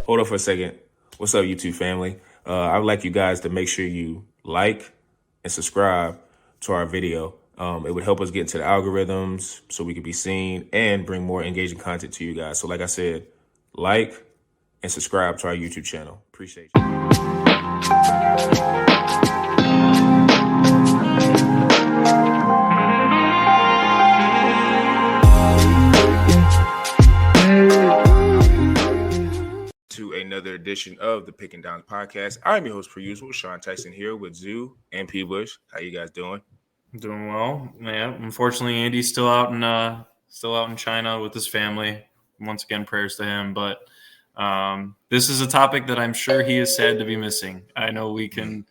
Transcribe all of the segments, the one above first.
Hold on for a second. What's up, YouTube family? I would like you guys to make sure you like and subscribe to our video. It would help us get into the algorithms so we can be seen and bring more engaging content to you guys. So like I said, like and subscribe to our YouTube channel. Appreciate you. To another edition of the Picking Downs podcast. I'm your host, per usual, Sean Tyson, here with Zoo and P. Bush. How you guys doing? Doing well. Yeah, unfortunately, Andy's still out in China with his family. Once again, prayers to him. But this is a topic that I'm sure he is sad to be missing. I know if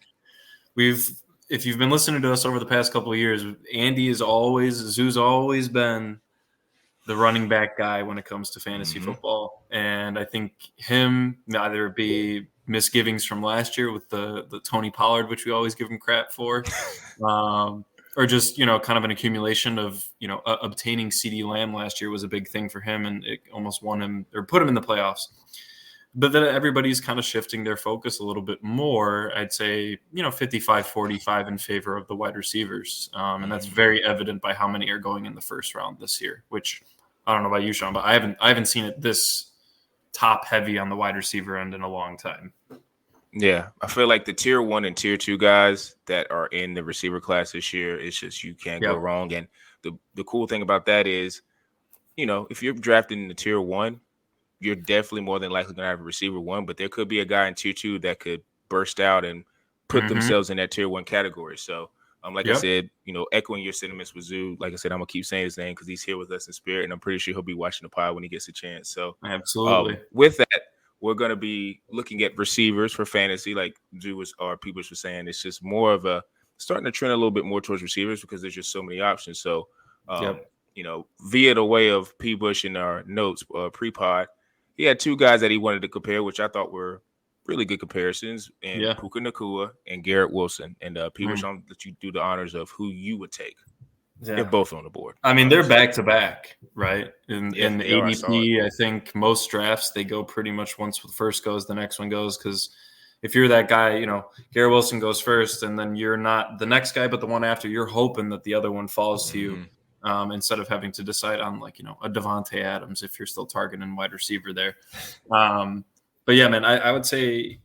you've been listening to us over the past couple of years, Zoo's always been the running back guy when it comes to fantasy football. And I think him, either it be misgivings from last year with the Tony Pollard, which we always give him crap for, or just, kind of an accumulation of, obtaining CD Lamb last year was a big thing for him, and it almost won him or put him in the playoffs. But then everybody's kind of shifting their focus a little bit more, I'd say, 55-45 in favor of the wide receivers. And that's very evident by how many are going in the first round this year, which I don't know about you, Sean, but I haven't seen it this top heavy on the wide receiver end in a long time. Yeah, I feel like the tier 1 and tier 2 guys that are in the receiver class this year, it's just you can't go wrong. And the cool thing about that is, if you're drafted in the tier 1, you're definitely more than likely going to have a receiver 1, but there could be a guy in tier 2 that could burst out and put themselves in that tier 1 category. So, I said, echoing your sentiments with Zoo, like I said, I'm going to keep saying his name because he's here with us in spirit, and I'm pretty sure he'll be watching the pod when he gets a chance. So, absolutely. With that, we're going to be looking at receivers for fantasy, like Zoo or people were saying. It's just more of starting to trend a little bit more towards receivers because there's just so many options. So, via the way of P. Bush in our notes pre-pod, he had two guys that he wanted to compare, which I thought were really good comparisons, and Puka Nacua and Garrett Wilson. And P. Bush, I'll let you do the honors of who you would take. Yeah. They're both on the board. I mean, they're back-to-back, right? In the ADP, I think most drafts, they go pretty much once the first goes, the next one goes. Because if you're that guy, Garrett Wilson goes first, and then you're not the next guy, but the one after, you're hoping that the other one falls to you instead of having to decide on, a Devonta Adams if you're still targeting wide receiver there. But, yeah, man, I would say,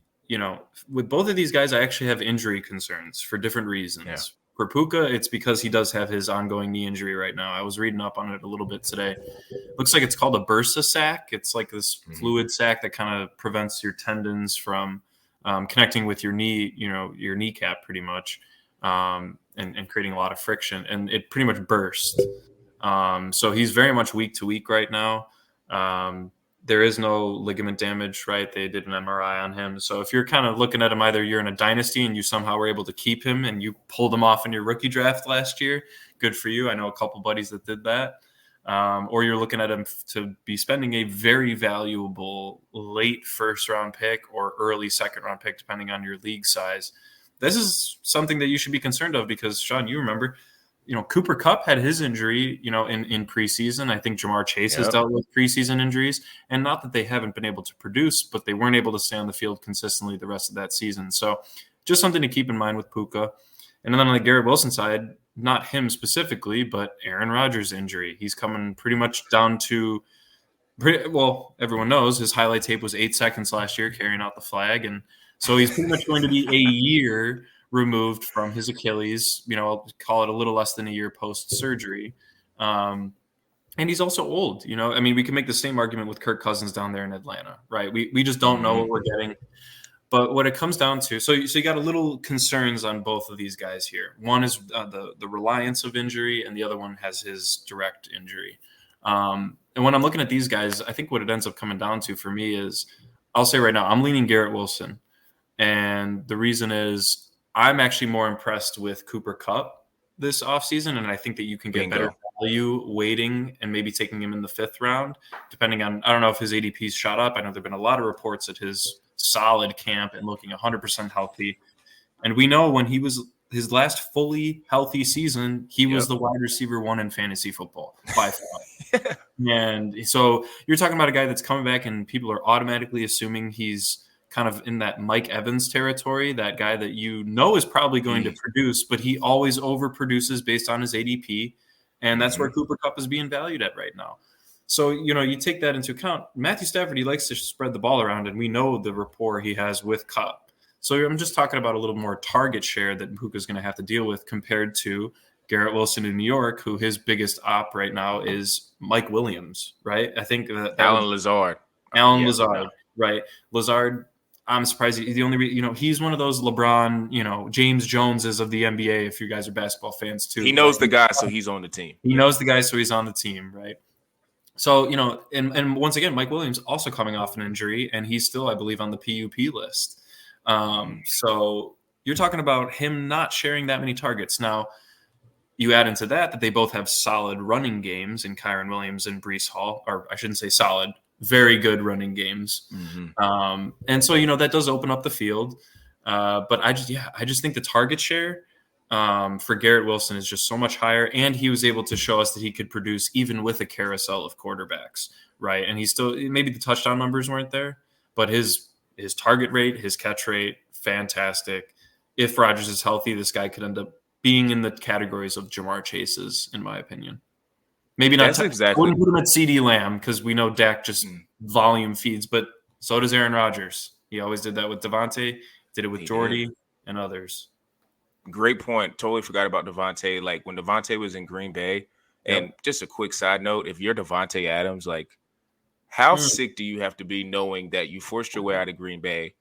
with both of these guys, I actually have injury concerns for different reasons. Yeah. For Puka, it's because he does have his ongoing knee injury right now. I was reading up on it a little bit today. Looks like it's called a bursa sac. It's like this fluid sac that kind of prevents your tendons from connecting with your knee, your kneecap pretty much, and creating a lot of friction. And it pretty much burst. So he's very much week to week right now. There is no ligament damage, right? They did an MRI on him. So if you're kind of looking at him, either you're in a dynasty and you somehow were able to keep him and you pulled him off in your rookie draft last year, good for you. I know a couple buddies that did that. Or you're looking at him to be spending a very valuable late first-round pick or early second-round pick, depending on your league size. This is something that you should be concerned of because, Sean, you remember – Cooper Kupp had his injury, in preseason. I think Jamar Chase has dealt with preseason injuries, and not that they haven't been able to produce, but they weren't able to stay on the field consistently the rest of that season. So just something to keep in mind with Puka. And then on the Garrett Wilson side, not him specifically, but Aaron Rodgers' injury. He's coming pretty much down to everyone knows his highlight tape was 8 seconds last year carrying out the flag. And so he's pretty much going to be a year removed from his Achilles, I'll call it a little less than a year post-surgery. And he's also old, we can make the same argument with Kirk Cousins down there in Atlanta, right? We just don't know what we're getting. But what it comes down to, so you got a little concerns on both of these guys here. One is the reliance of injury, and the other one has his direct injury. And when I'm looking at these guys, I think what it ends up coming down to for me is, I'll say right now, I'm leaning Garrett Wilson. And the reason is, I'm actually more impressed with Cooper Kupp this offseason, and I think that you can get better value waiting and maybe taking him in the 5th round, depending on – I don't know if his ADP's shot up. I know there have been a lot of reports at his solid camp and looking 100% healthy. And we know when he was his last fully healthy season, he was the wide receiver 1 in fantasy football by far. And so you're talking about a guy that's coming back and people are automatically assuming he's kind of in that Mike Evans territory, that guy that is probably going to produce, but he always overproduces based on his ADP. And that's where Cooper Kupp is being valued at right now. So, you take that into account. Matthew Stafford, he likes to spread the ball around, and we know the rapport he has with Kupp. So I'm just talking about a little more target share that Puka is going to have to deal with compared to Garrett Wilson in New York, who his biggest op right now is Mike Williams, right? I think Alan Lazard. Lazard, right? Lazard, I'm surprised. The only he's one of those LeBron, James Joneses of the NBA, if you guys are basketball fans too. He knows the guy, so he's on the team. He knows the guy, so he's on the team, right? So, and once again, Mike Williams also coming off an injury, and he's still, I believe, on the PUP list. So you're talking about him not sharing that many targets. Now, you add into that they both have solid running games in Kyren Williams and Breece Hall, or I shouldn't say solid, very good running games. And so, that does open up the field. But I just think the target share for Garrett Wilson is just so much higher. And he was able to show us that he could produce even with a carousel of quarterbacks, right? And he's still, maybe the touchdown numbers weren't there, but his target rate, his catch rate, fantastic. If Rodgers is healthy, this guy could end up being in the categories of Jamar Chase's, in my opinion. Maybe not. That's exactly. I wouldn't put him at CeeDee Lamb because we know Dak just volume feeds, but so does Aaron Rodgers. He always did that with Devonta, did it with Jordy and others. Great point. Totally forgot about Devonta. Like when Devonta was in Green Bay, and just a quick side note, if you're Devonta Adams, like how sick do you have to be knowing that you forced your way out of Green Bay?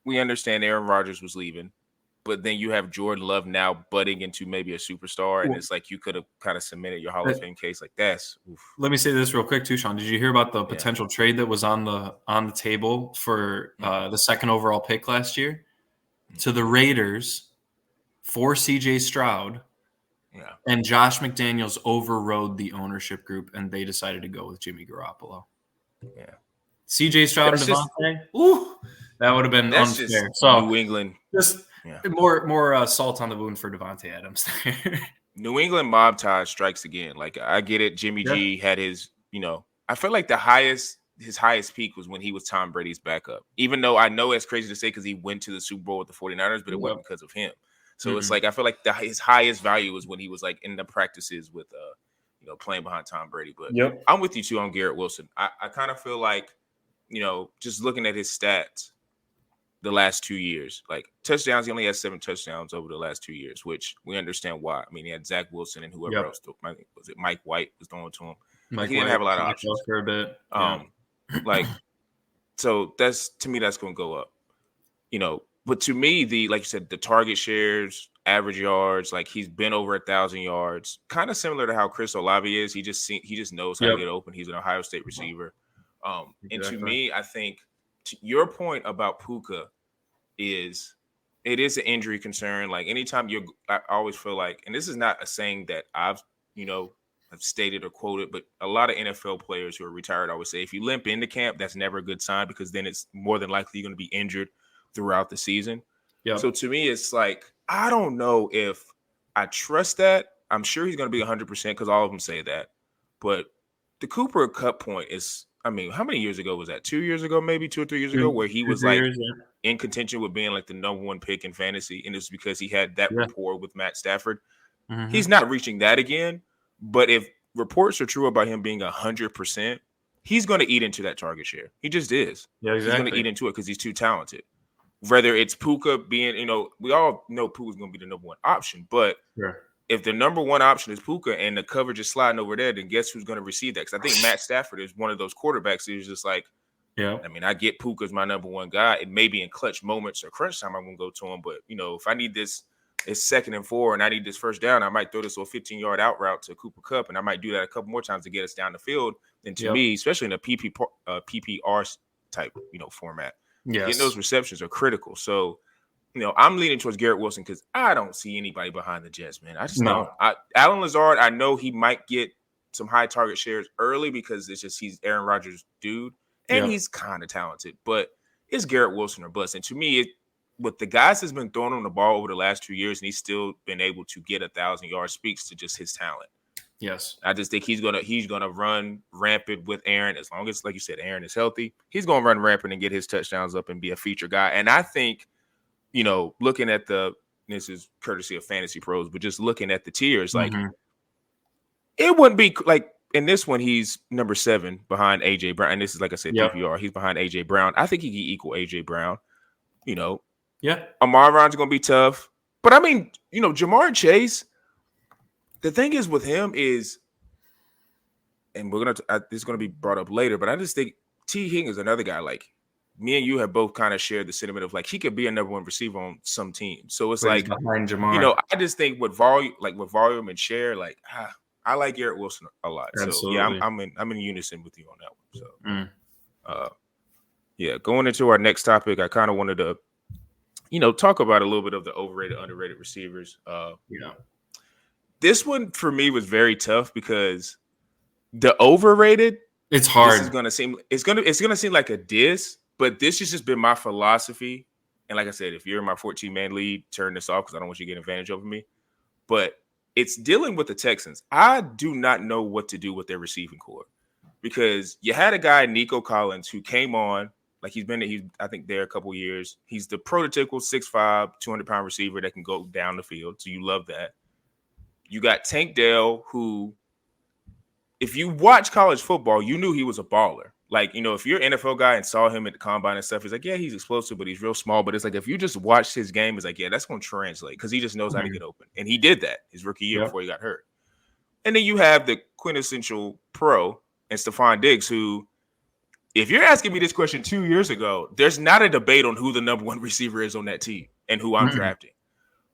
We understand Aaron Rodgers was leaving, but then you have Jordan Love now budding into maybe a superstar, and it's like you could have kind of cemented your Hall of Fame case like that. Let me say this real quick too, Sean. Did you hear about the potential trade that was on the table for the second overall pick last year to the Raiders for CJ Stroud? Yeah. And Josh McDaniels overrode the ownership group, and they decided to go with Jimmy Garoppolo. Yeah. CJ Stroud and Devonta. That would have been unfair. So New England. Just more salt on the wound for Devonta Adams there. New England mob tie strikes again. Like I get it. Jimmy G had his, I feel like his highest peak was when he was Tom Brady's backup. Even though I know it's crazy to say because he went to the Super Bowl with the 49ers, but it wasn't because of him. So it's like I feel like his highest value was when he was like in the practices with playing behind Tom Brady. But I'm with you too on Garrett Wilson. I kind of feel like, just looking at his stats the last 2 years, like touchdowns, he only has 7 touchdowns over the last 2 years, which we understand why. I mean, he had Zach Wilson and whoever else. Was it Mike White was throwing to him? He didn't have a lot of options for a bit. So to me, that's going to go up. But to me, like you said, the target shares, average yards, like he's been over 1,000 yards, kind of similar to how Chris Olave is. He just knows how to get open. He's an Ohio State receiver. And to me, I think to your point about Puka it is an injury concern. Like anytime I always feel like, and this is not a saying that I've stated or quoted, but a lot of NFL players who are retired always say, if you limp into camp, that's never a good sign because then it's more than likely you're going to be injured throughout the season. So to me, it's like, I don't know if I trust that. I'm sure he's going to be 100% because all of them say that. But the Cooper Kupp point is, I mean, how many years ago was that? 2 years ago, maybe 2 or 3 years ago, where he was like in contention with being like the number one pick in fantasy. And it's because he had that rapport with Matt Stafford. He's not reaching that again. But if reports are true about him being 100%, he's going to eat into that target share. He just is. Yeah, exactly. He's going to eat into it because he's too talented. Whether it's Puka being, we all know Puka's going to be the number one option. But if the number one option is Puka and the coverage is sliding over there, then guess who's going to receive that? Because I think Matt Stafford is one of those quarterbacks who's just like, I mean, I get Puka as my number one guy. It may be in clutch moments or crunch time I'm going to go to him. But, if I need this, it's 2nd and 4 and I need this first down, I might throw this a 15-yard out route to Cooper Kupp, and I might do that a couple more times to get us down the field. And to me, especially in a PPR type, format, getting those receptions are critical. So, I'm leaning towards Garrett Wilson because I don't see anybody behind the Jets, man. I just don't. Alan Lazard, I know he might get some high target shares early because it's just he's Aaron Rodgers' dude, and he's kind of talented. But it's Garrett Wilson or bust. And to me, with the guys that's been throwing on the ball over the last 2 years, and he's still been able to get 1,000 yards, speaks to just his talent. Yes. I just think he's gonna run rampant with Aaron as long as, like you said, Aaron is healthy. He's gonna run rampant and get his touchdowns up and be a feature guy. And I think, looking at this is courtesy of Fantasy Pros, but just looking at the tiers, like it wouldn't be like in this one, he's number 7 behind AJ Brown. And this is, like I said, PPR. He's behind AJ Brown. I think he can equal AJ Brown. Amon Ra's gonna be tough. But I mean, Jamar Chase. The thing is with him is, and this is gonna be brought up later, but I just think T. Higgins is another guy. Like me and you have both kind of shared the sentiment of like he could be a number 1 receiver on some teams. So it's like behind Jamar. I just think with volume and share, like I like Garrett Wilson a lot. Absolutely. So yeah, I'm in unison with you on that one. So going into our next topic, I kind of wanted to talk about a little bit of the overrated, underrated receivers. This one for me was very tough because the overrated, it's hard. This is gonna seem it's gonna seem like a diss, but this has just been my philosophy. And like I said, if you're in my 14-man lead, turn this off because I don't want you to get advantage over me. But it's dealing with the Texans. I do not know what to do with their receiving core because you had a guy, Nico Collins, who came on. Like he's I think there a couple years. He's the prototypical 6'5", 200-pound receiver that can go down the field. So you love that. You got Tank Dell, who, if you watch college football, you knew he was a baller. Like, if you're an NFL guy and saw him at the combine and stuff, it's like, yeah, he's explosive, but he's real small. But it's like, if you just watched his game, it's like, yeah, that's going to translate because he just knows how to get open. And he did that his rookie year before he got hurt. And then you have the quintessential pro and Stephon Diggs, who, if you're asking me this question 2 years ago, there's not a debate on who the number 1 receiver is on that team and who I'm drafting.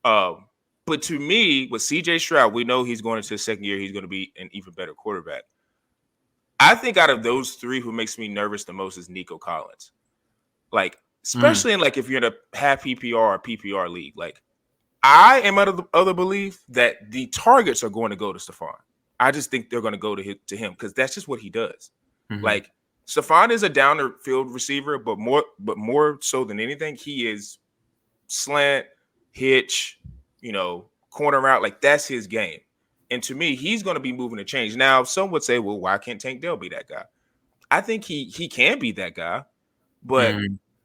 But to me, with CJ Stroud, we know he's going into his second year. He's going to be an even better quarterback. I think out of those 3, who makes me nervous the most is Nico Collins. Like, especially in like if you're in a half PPR or PPR league. Like, I am of the other belief that the targets are going to go to Stephon. I just think they're going to go to him because that's just what he does. Like, Stephon is a down the field receiver, but more so than anything, he is slant, hitch, corner route. Like, that's his game. And to me, he's going to be moving to change. Now, some would say, well, why can't Tank Dell be that guy? I think he can be that guy. But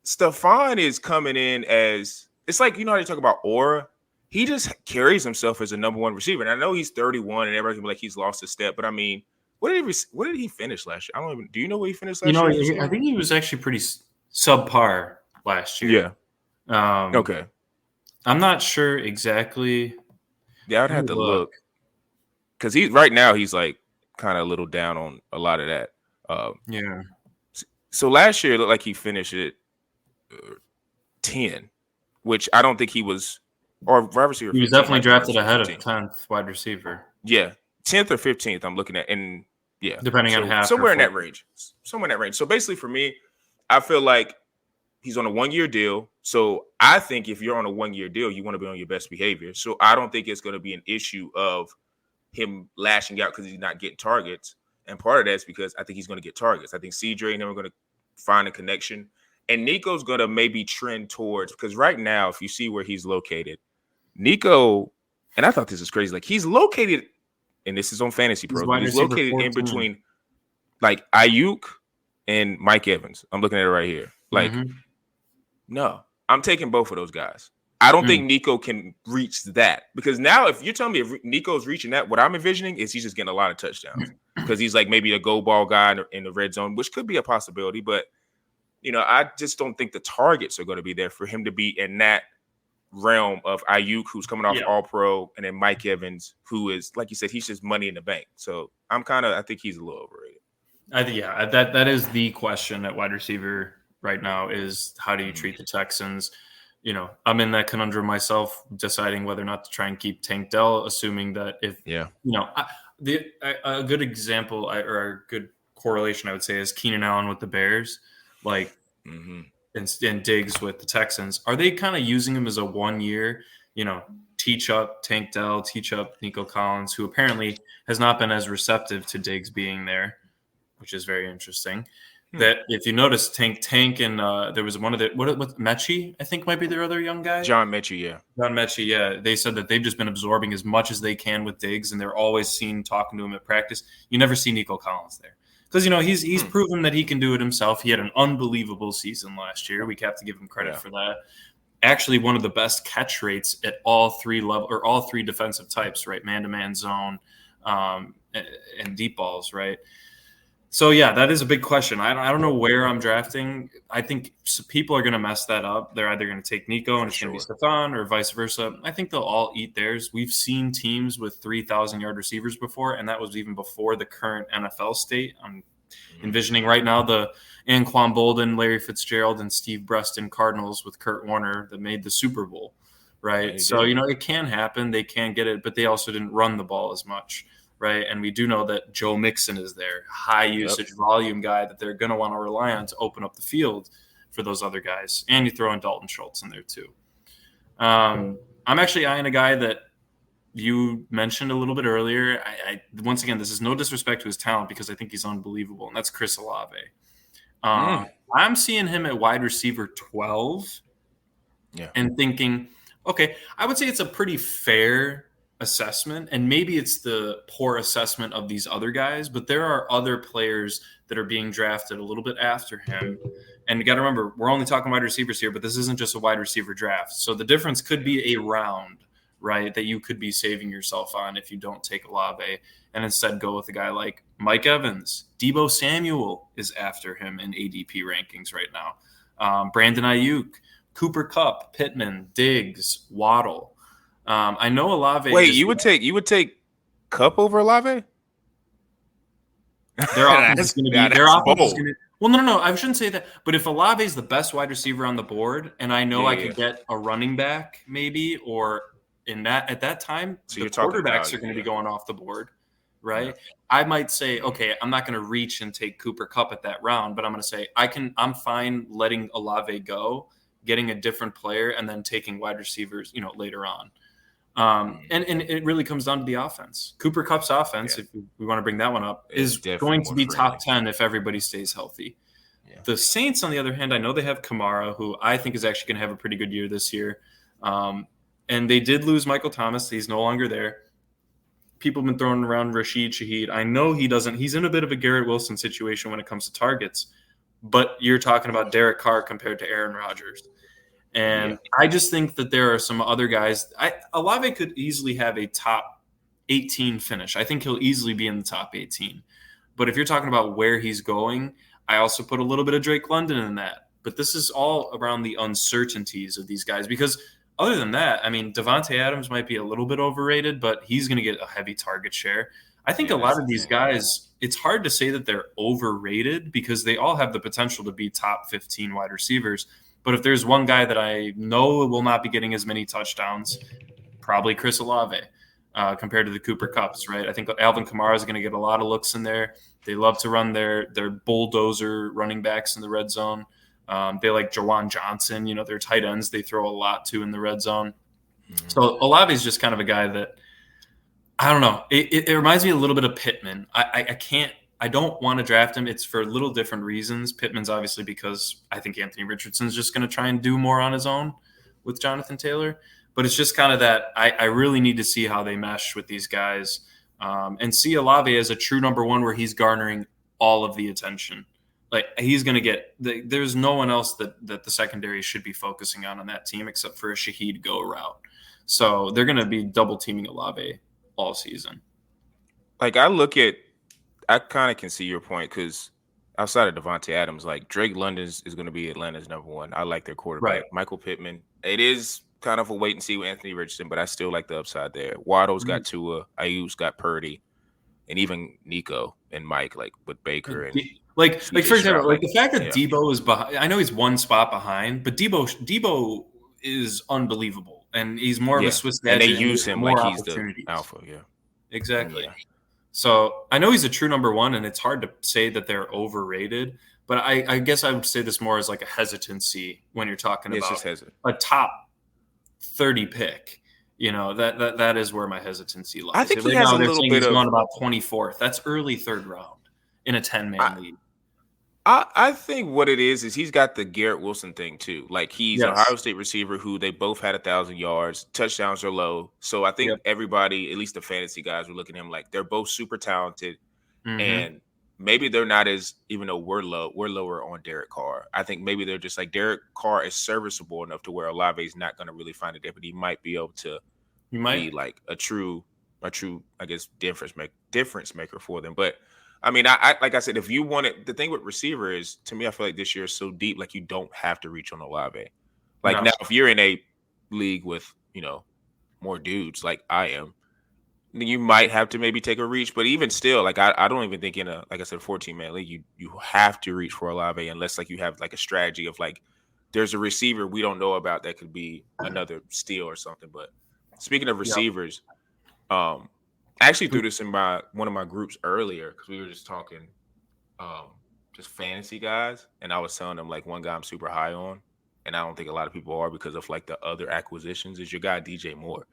Stephon is coming in as – it's like, how they talk about aura? He just carries himself as a number 1 receiver. And I know he's 31 and everybody's like he's lost a step. But, I mean, what did he finish last year? Do you know where he finished last year? I think he was actually pretty subpar last year. Yeah. Okay. I'm not sure exactly. Yeah, I'd have to look. Because right now he's like kind of a little down on a lot of that. So last year it looked like he finished at 10, which I don't think he was. Or wide receiver. He was definitely drafted ahead of 10th wide receiver. Yeah, 10th or 15th. I'm looking at, and yeah, depending on half. Somewhere in that range. So basically, for me, I feel like he's on a 1-year deal. So I think if you're on a 1-year deal, you want to be on your best behavior. So I don't think it's going to be an issue of him lashing out because he's not getting targets. And part of that's because I think he's going to get targets. I think CJ and him are going to find a connection. And Nico's going to maybe trend towards, because right now, if you see where he's located, Nico, and I thought this was crazy, like he's located, and this is on Fantasy Pros, he's located 14. In between like Ayuk and Mike Evans. I'm looking at it right here. Like, no, I'm taking both of those guys. I don't think Nico can reach that, because now if you're telling me if Nico's reaching that, what I'm envisioning is he's just getting a lot of touchdowns because he's like maybe a go ball guy in the red zone, which could be a possibility. But, I just don't think the targets are going to be there for him to be in that realm of Ayuk, who's coming off all pro, and then Mike Evans, who is, like you said, he's just money in the bank. So I think he's a little overrated. I think, that is the question at wide receiver right now is how do you treat the Texans? I'm in that conundrum myself, deciding whether or not to try and keep Tank Dell, assuming that a good example or a good correlation, I would say, is Keenan Allen with the Bears, like, and Diggs with the Texans. Are they kind of using him as a 1-year, teach up Tank Dell, teach up Nico Collins, who apparently has not been as receptive to Diggs being there, which is very interesting. that if you notice, Tank, and there was one of the what Mechie, I think might be their other young guy. John Mechie, yeah. John Mechie, yeah. They said that they've just been absorbing as much as they can with Diggs, and they're always seen talking to him at practice. You never see Nico Collins there because he's proven that he can do it himself. He had an unbelievable season last year. We have to give him credit for that. Actually, one of the best catch rates at all three defensive types, right? Man-to-man zone, and deep balls, right? So, yeah, that is a big question. I don't know where I'm drafting. I think people are going to mess that up. They're either going to take Nico and it's going to be Stephon or vice versa. I think they'll all eat theirs. We've seen teams with 3,000-yard receivers before, and that was even before the current NFL state. I'm envisioning right now the Anquan Bolden, Larry Fitzgerald, and Steve Breston Cardinals with Kurt Warner that made the Super Bowl, right? So, it can happen. They can get it, but they also didn't run the ball as much. Right. And we do know that Joe Mixon is their high usage volume guy that they're going to want to rely on to open up the field for those other guys. And you throw in Dalton Schultz in there, too. I'm actually eyeing a guy that you mentioned a little bit earlier. Once again, this is no disrespect to his talent because I think he's unbelievable. And that's Chris Olave. I'm seeing him at wide receiver 12 and thinking, okay, I would say it's a pretty fair assessment, and maybe it's the poor assessment of these other guys, but there are other players that are being drafted a little bit after him. And you got to remember, we're only talking wide receivers here, but this isn't just a wide receiver draft. So the difference could be a round, right, that you could be saving yourself on if you don't take Olave and instead go with a guy like Mike Evans. Deebo Samuel is after him in ADP rankings right now. Brandon Ayuk, Cooper Kupp, Pittman, Diggs, Waddle. I know Olave. Wait, you would take Kupp over Olave? Their offense is going to be. Their offense is going to. Well, no. I shouldn't say that. But if Olave is the best wide receiver on the board, and I know I could get a running back maybe, or at that time, so the quarterbacks are going to be going off the board, right? Yeah. I might say, okay, I'm not going to reach and take Cooper Kupp at that round, but I'm going to say I'm fine letting Olave go, getting a different player, and then taking wide receivers, later on. And it really comes down to the offense. Cooper Kupp's offense, if we want to bring that one up, is going to be top 10 if everybody stays healthy. Yeah. The Saints, on the other hand, I know they have Kamara, who I think is actually going to have a pretty good year this year. And they did lose Michael Thomas. He's no longer there. People have been throwing around Rashid Shaheed. I know he's in a bit of a Garrett Wilson situation when it comes to targets, but you're talking about Derek Carr compared to Aaron Rodgers. And I just think that there are some other guys. Olave could easily have a top 18 finish. I think he'll easily be in the top 18. But if you're talking about where he's going, I also put a little bit of Drake London in that. But this is all around the uncertainties of these guys. Because other than that, I mean, Devonta Adams might be a little bit overrated, but he's going to get a heavy target share. I think a lot of these guys, it's hard to say that they're overrated because they all have the potential to be top 15 wide receivers. But if there's one guy that I know will not be getting as many touchdowns, probably Chris Olave compared to the Cooper Kupps, right? I think Alvin Kamara is going to get a lot of looks in there. They love to run their bulldozer running backs in the red zone. They like Jawan Johnson, their tight ends they throw a lot to in the red zone. Mm-hmm. So Olave is just kind of a guy that, I don't know. It reminds me a little bit of Pittman. I don't want to draft him. It's for a little different reasons. Pittman's obviously because I think Anthony Richardson's just going to try and do more on his own with Jonathan Taylor. But it's just kind of that I really need to see how they mesh with these guys and see Olave as a true number one where he's garnering all of the attention. Like he's going to get – there's no one else that the secondary should be focusing on that team except for a Shaheed go route. So they're going to be double teaming Olave all season. Like I kind of can see your point because outside of Devonta Adams, like Drake London is going to be Atlanta's number one. I like their quarterback. Right. Michael Pittman. It is kind of a wait and see with Anthony Richardson, but I still like the upside there. Waddle's got Tua. Ayuk's got Purdy, and even Nico and Mike, like with Baker and like for example, like the fact that Deebo is behind. I know he's one spot behind, but Deebo is unbelievable, and he's more of a Swiss magic. And they use him like he's the alpha. Yeah, exactly. Yeah. So I know he's a true number one, and it's hard to say that they're overrated. But I guess I would say this more as like a hesitancy when you're talking about a top 30 pick. That is where my hesitancy lies. I think he has a little bit of going about 24th. That's early third round in a 10-man league. I think what it is he's got the Garrett Wilson thing too. Like he's an Ohio State receiver who they both had 1,000 yards, touchdowns are low. So I think everybody, at least the fantasy guys, were looking at him like they're both super talented, and maybe they're not as, even though we're lower on Derek Carr. I think maybe they're just like Derek Carr is serviceable enough to where Olave is not going to really find a dip, but he might be able to be like a true, I guess, difference maker for them. But I mean, I like I said, if you want it, the thing with receiver is, to me, I feel like this year is so deep, like you don't have to reach on Olave. Like now, if you're in a league with, more dudes like I am, you might have to maybe take a reach. But even still, like I don't even think in a, like I said, 14-man league, you have to reach for Olave unless like you have like a strategy of like there's a receiver we don't know about that could be another steal or something. But speaking of receivers, I actually threw this in one of my groups earlier because we were just talking just fantasy guys, and I was telling them like one guy I'm super high on, and I don't think a lot of people are because of like the other acquisitions, is your guy DJ Moore.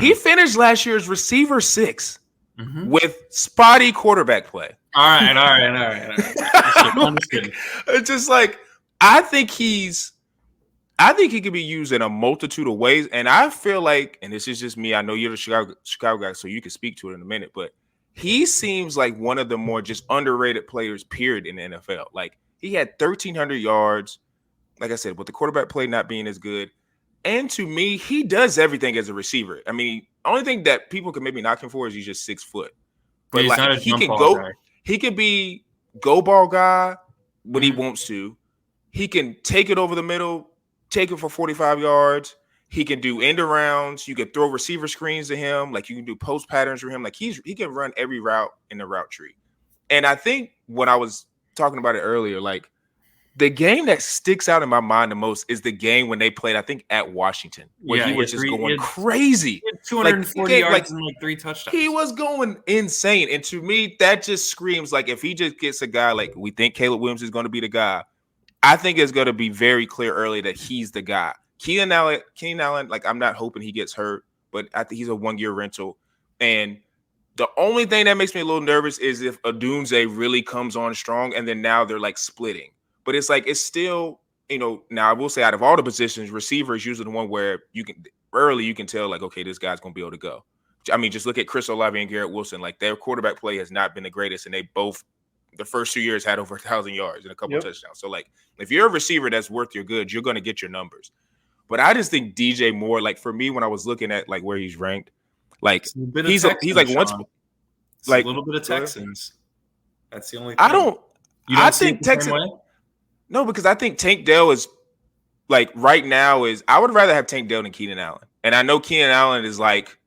He finished last year's receiver 6 with spotty quarterback play. All right. It's just like I think he can be used in a multitude of ways. And I feel like, and this is just me, I know you're the Chicago guy, so you can speak to it in a minute, but he seems like one of the more just underrated players, period, in the NFL. Like he had 1,300 yards, like I said, with the quarterback play not being as good. And to me, he does everything as a receiver. I mean, only thing that people can maybe knock him for is he's just 6 foot. But he's like not a he jump can ball go, guy. He can be go ball guy when he wants to. He can take it over the middle, take it for 45 yards. He can do end arounds. You can throw receiver screens to him. Like you can do post patterns for him. Like he can run every route in the route tree. And I think when I was talking about it earlier, like the game that sticks out in my mind the most is the game when they played, I think, at Washington, where he was just going crazy. He had 240 yards and like 3 touchdowns. He was going insane. And to me, that just screams like if he just gets a guy like we think Caleb Williams is going to be the guy, I think it's going to be very clear early that he's the guy. Keenan Allen, like I'm not hoping he gets hurt, but I think he's a 1-year rental. And the only thing that makes me a little nervous is if Odunze really comes on strong and then now they're like splitting. But it's like, it's still, now I will say out of all the positions, receiver is usually the one where you can tell like, okay, this guy's going to be able to go. I mean, just look at Chris Olave and Garrett Wilson. Like their quarterback play has not been the greatest. And they both, the first 2 years had over 1,000 yards and a couple of touchdowns. So like, if you're a receiver that's worth your goods, you're going to get your numbers. But I just think DJ Moore, like for me, when I was looking at like where he's ranked, like he's like once, like a little bit of Texans. That's the only thing. I think Texans. No, because I think Tank Dell is like right now I would rather have Tank Dell than Keenan Allen. And I know Keenan Allen is like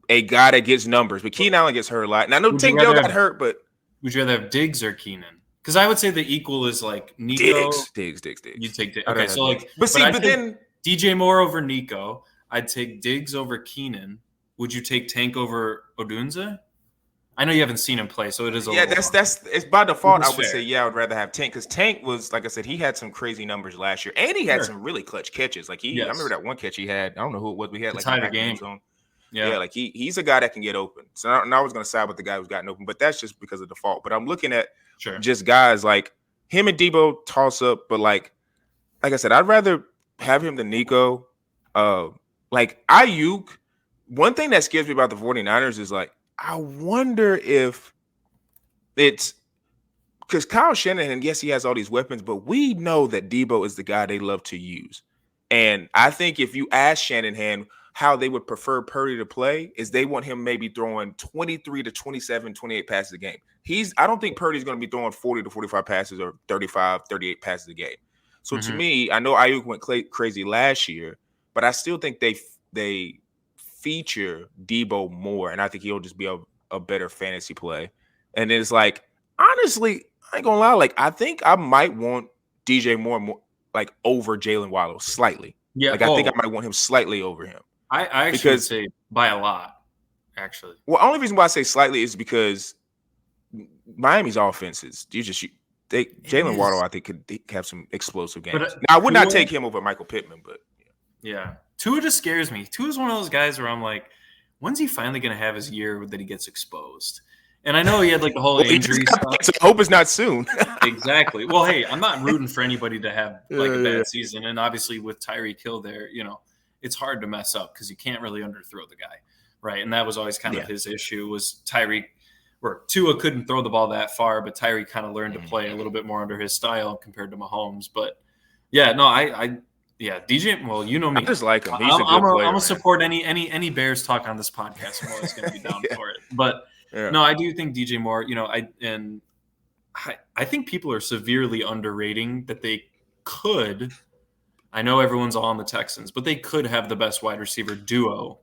a guy that gets numbers, but Keenan Allen gets hurt a lot. And I know Tank Dell got hurt, but would you rather have Diggs or Keenan? Because I would say the equal is like Nico. Diggs. You take Diggs. Okay, so like, but then DJ Moore over Nico. I'd take Diggs over Keenan. Would you take Tank over Odunze? I know you haven't seen him play, so it is a little that's it's by default. I would say I would rather have Tank because Tank was, like I said, he had some crazy numbers last year, and he had some really clutch catches. Like I remember that one catch he had. I don't know who it was. We had like a game. Yeah, like he's a guy that can get open. So I was going to side with the guy who's gotten open, but that's just because of default. But I'm looking at just guys like him and Debo toss up, but like I said, I'd rather have him than Nico. Like Ayuk. One thing that scares me about the 49ers is like, I wonder if it's because Kyle Shanahan, yes, he has all these weapons, but we know that Debo is the guy they love to use. And I think if you ask Shanahan how they would prefer Purdy to play, is they want him maybe throwing 23 to 27, 28 passes a game. I don't think Purdy's going to be throwing 40 to 45 passes or 35, 38 passes a game. So to me, I know Ayuk went crazy last year, but I still think they feature Debo more, and I think he'll just be a better fantasy play. And it's like, honestly, I ain't gonna lie, like I think I might want DJ more like over Jalen Waddle slightly. Yeah, like I think I might want him slightly over him. I actually would say by a lot. Actually, well, only reason why I say slightly is because Miami's offenses, Jalen Waddle, I think could have some explosive games. Now I would not take him over Michael Pittman, but yeah. Tua just scares me. Tua is one of those guys where I'm like, when's he finally going to have his year that he gets exposed? And I know he had like the whole injury stuff. So I hope it's not soon. Exactly. Well, hey, I'm not rooting for anybody to have like a bad season. And obviously with Tyreek Hill there, it's hard to mess up because you can't really underthrow the guy, right? And that was always kind of his issue was Tyreek, or Tua couldn't throw the ball that far, but Tyreek kind of learned to play a little bit more under his style compared to Mahomes. But yeah, no, DJ. Well, you know me. I just like him. He's a good player. I'm gonna support any Bears talk on this podcast. I'm always gonna be down for it. But no, I do think DJ Moore. I think people are severely underrating that they could. I know everyone's all on the Texans, but they could have the best wide receiver duo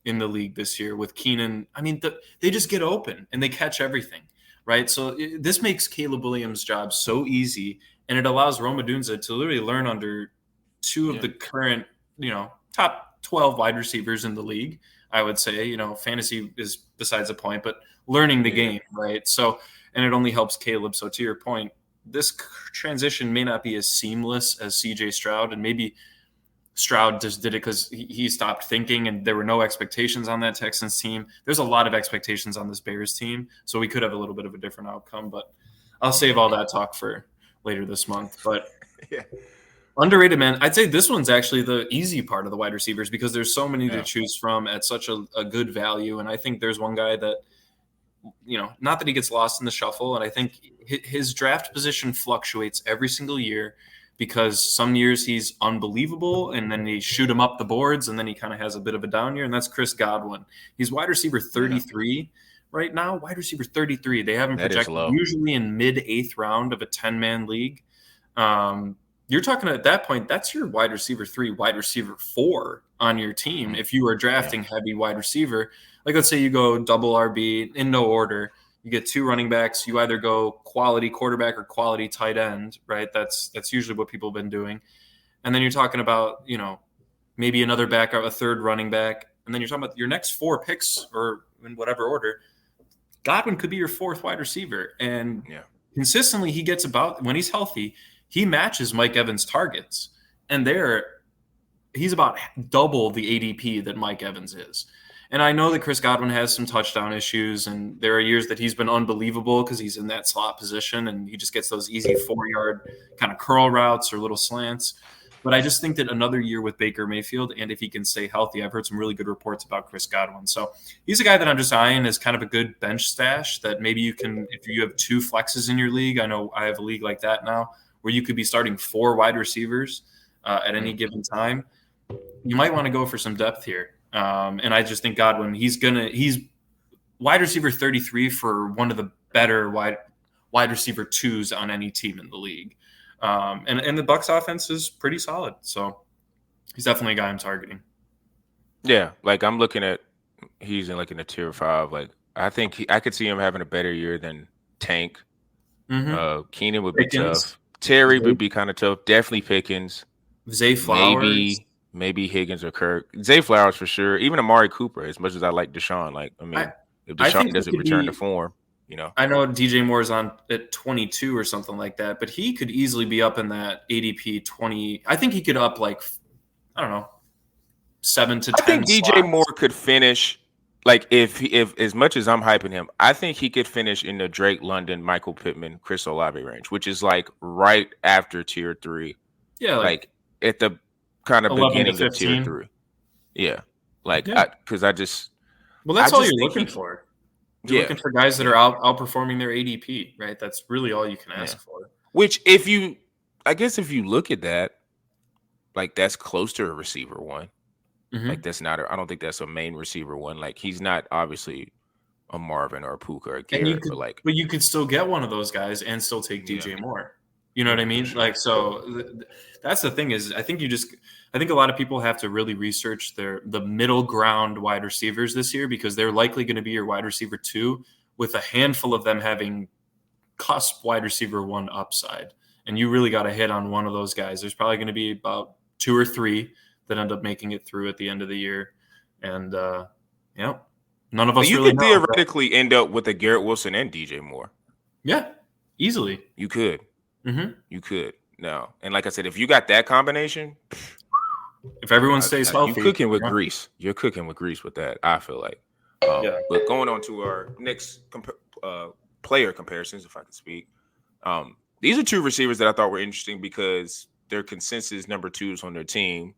in the league this year with Keenan. I mean, they just get open and they catch everything, right? So this makes Caleb Williams' job so easy, and it allows Rome Odunze to literally learn under two of the current, top 12 wide receivers in the league. I would say, fantasy is besides the point, but learning the game, right? So, and it only helps Caleb. So to your point, this transition may not be as seamless as CJ Stroud, and maybe Stroud just did it because he stopped thinking and there were no expectations on that Texans team. There's a lot of expectations on this Bears team, so we could have a little bit of a different outcome, but I'll save all that talk for later this month. But underrated, man. I'd say this one's actually the easy part of the wide receivers because there's so many to choose from at such a good value. And I think there's one guy that, not that he gets lost in the shuffle. And I think his draft position fluctuates every single year because some years he's unbelievable and then they shoot him up the boards and then he kind of has a bit of a down year. And that's Chris Godwin. He's wide receiver 33 right now. Wide receiver 33. They have him projected usually in mid-8th round of a 10-man league. You're talking at that point, that's your wide receiver 3, wide receiver 4 on your team. If you are drafting heavy wide receiver, like let's say you go double RB in no order, you get 2 running backs, you either go quality quarterback or quality tight end, right? That's usually what people have been doing. And then you're talking about, maybe another back, a third running back. And then you're talking about your next 4 picks or in whatever order. Godwin could be your 4th wide receiver. And consistently he gets about, when he's healthy, he matches Mike Evans' targets, and he's about double the ADP that Mike Evans is. And I know that Chris Godwin has some touchdown issues, and there are years that he's been unbelievable because he's in that slot position, and he just gets those easy 4-yard kind of curl routes or little slants. But I just think that another year with Baker Mayfield, and if he can stay healthy, I've heard some really good reports about Chris Godwin. So he's a guy that I'm just eyeing as kind of a good bench stash that maybe you can, if you have 2 flexes in your league, I know I have a league like that now, where you could be starting 4 wide receivers at any given time, you might want to go for some depth here. And I just think Godwin, he's wide receiver 33 for one of the better wide receiver 2s on any team in the league. And the Bucs offense is pretty solid. So he's definitely a guy I'm targeting. Yeah. Like I'm looking at, he's in a tier 5. Like I think I could see him having a better year than Tank. Keenan would be tough. Terry would be kind of tough. Definitely Pickens. Zay Flowers. Maybe Higgins or Kirk. Zay Flowers for sure. Even Amari Cooper, as much as I like Deshaun. If Deshaun doesn't return to form, I know DJ Moore's on at 22 or something like that, but he could easily be up in that ADP 20. I think he could up 7 to 10 I think DJ slots. Moore could finish, if as much as I'm hyping him, I think he could finish in the Drake London, Michael Pittman, Chris Olave range, which is right after tier 3. Yeah. At the kind of beginning of tier 3. Yeah. Because I just. Well, that's all you're looking for. You're looking for guys that are outperforming their ADP, right? That's really all you can ask for. Which if you look at that, that's close to a receiver 1. That's not. I don't think that's a main receiver 1. He's not obviously a Marvin or a Puka or a Garrett. But you could still get one of those guys and still take DJ Moore. You know what I mean? So that's the thing is, I think a lot of people have to really research the middle ground wide receivers this year because they're likely going to be your wide receiver 2 with a handful of them having cusp wide receiver 1 upside. And you really got to hit on one of those guys. There's probably going to be about 2 or 3 that end up making it through at the end of the year. And, none of us you really could theoretically end up with a Garrett Wilson and DJ Moore. Yeah, easily. You could. You could. No. And like I said, if you got that combination, if everyone stays healthy, you're cooking with grease. You're cooking with grease with that, I feel like. But going on to our next player comparisons, if I could speak. These are two receivers that I thought were interesting because they're consensus number 2s on their team,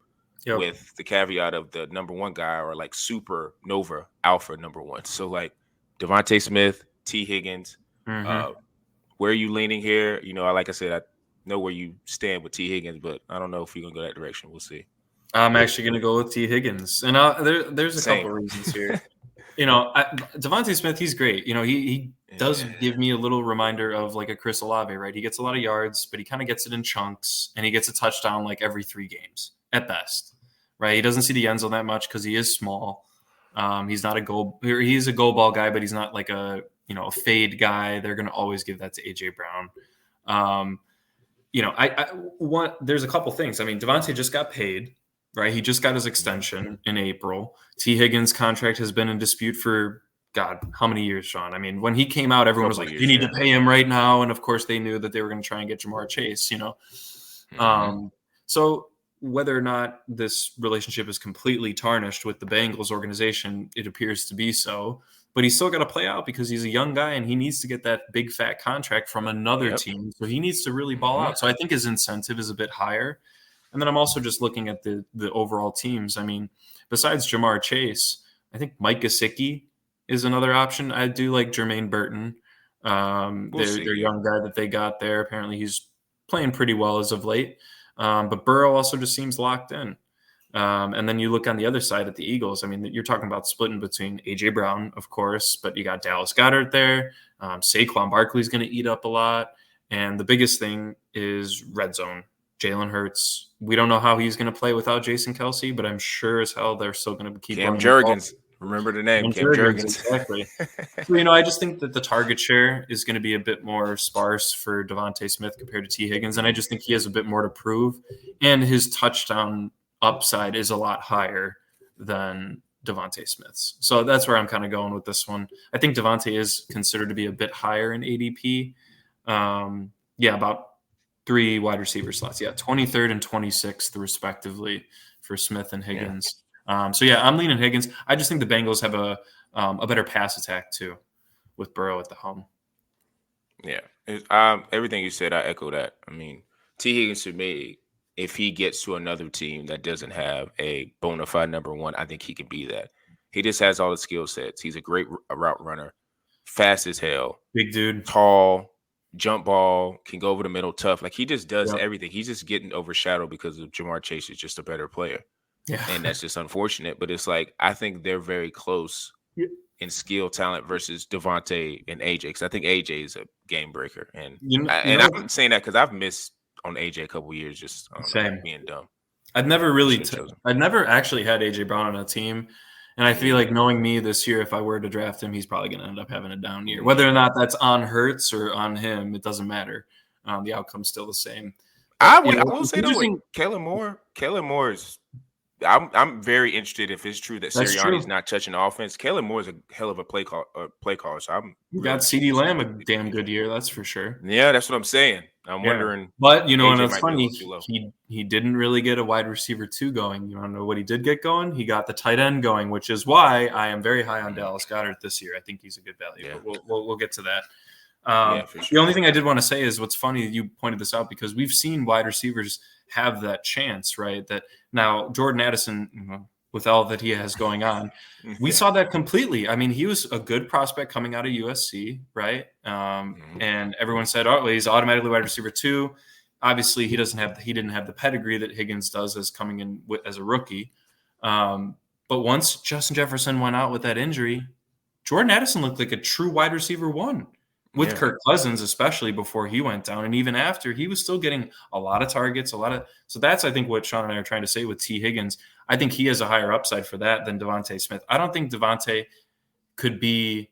with the caveat of the number 1 guy or like super nova alpha number 1. So like Devonta Smith, T. Higgins. Where are you leaning here? Like I said, I know where you stand with T. Higgins, but I don't know if you're gonna go that direction. We'll see. I'm actually going to go with T. Higgins, and there's a couple of reasons here. Devonta Smith, he's great. He does give me a little reminder of like a Chris Olave, right? He gets a lot of yards, but he kind of gets it in chunks, and he gets a touchdown like every 3 games at best, right? He doesn't see the end zone that much because he is small. He's not he's a goal ball guy, but he's not like a fade guy. They're going to always give that to AJ Brown. There's a couple things. I mean, Devonta just got paid. Right, he just got his extension in April. T. Higgins' contract has been in dispute for God, how many years, Sean? I mean, when he came out, everyone was like, "You need to pay him right now," and of course, they knew that they were going to try and get Jamar Chase. So whether or not this relationship is completely tarnished with the Bengals organization, it appears to be so. But he's still got to play out because he's a young guy and he needs to get that big fat contract from another team. So he needs to really ball out. So I think his incentive is a bit higher. And then I'm also just looking at the overall teams. I mean, besides Jamar Chase, I think Mike Gesicki is another option. I do like Jermaine Burton. Their young guy that they got there. Apparently he's playing pretty well as of late. But Burrow also just seems locked in. And then you look on the other side at the Eagles. I mean, you're talking about splitting between A.J. Brown, of course, but you got Dallas Goedert there. Saquon Barkley's going to eat up a lot. And the biggest thing is red zone. Jalen Hurts. We don't know how he's going to play without Jason Kelce, but I'm sure as hell they're still going to keep Cam Jurgens. Remember the name, Cam Jurgens. Exactly. So, I just think that the target share is going to be a bit more sparse for Devonta Smith compared to T. Higgins, and I just think he has a bit more to prove. And his touchdown upside is a lot higher than Devonta Smith's. So that's where I'm kind of going with this one. I think Devonta is considered to be a bit higher in ADP. About 3 wide receiver slots. 23rd and 26th, respectively, for Smith and Higgins. I'm leaning Higgins. I just think the Bengals have a better pass attack, too, with Burrow at the helm. Yeah. Everything you said, I echo that. I mean, T. Higgins, to me, if he gets to another team that doesn't have a bona fide number 1, I think he can be that. He just has all the skill sets. He's a great route runner, fast as hell. Big dude. Tall. Jump ball, can go over the middle, tough. Like, he just does everything. He's just getting overshadowed because of Jamar Chase is just a better player. Yeah. And that's just unfortunate. But it's like, I think they're very close in skill talent versus Devonta and AJ, because I think AJ is a game breaker. And I'm saying that because I've missed on AJ a couple of years just being dumb. I've never actually had AJ Brown on a team. And I feel like, knowing me this year, if I were to draft him, he's probably going to end up having a down year. Whether or not that's on Hurts or on him, it doesn't matter. The outcome's still the same. I will say, though, Kellen Moore is – I'm very interested if it's true that Sirianni's not touching the offense. Kellen Moore is a hell of a play caller. So you got CeeDee Lamb a damn good year, that's for sure. Yeah, that's what I'm saying. I'm wondering. But, and it's funny, he didn't really get a wide receiver 2 going. You want to know what he did get going? He got the tight end going, which is why I am very high on Dallas Goedert this year. I think he's a good value. Yeah. But we'll get to that. For sure. The only thing I did want to say is what's funny, you pointed this out, because we've seen wide receivers have that chance, right? That now Jordan Addison, with all that he has going on, we saw that completely. I mean, he was a good prospect coming out of USC, right? And everyone said, "Oh, well, he's automatically wide receiver 2." Obviously, he didn't have the pedigree that Higgins does as coming in as a rookie. But once Justin Jefferson went out with that injury, Jordan Addison looked like a true wide receiver 1. With Kirk Cousins, especially before he went down. And even after, he was still getting a lot of targets, so that's, I think, what Sean and I are trying to say with T. Higgins. I think he has a higher upside for that than Devonta Smith. I don't think Devonta could be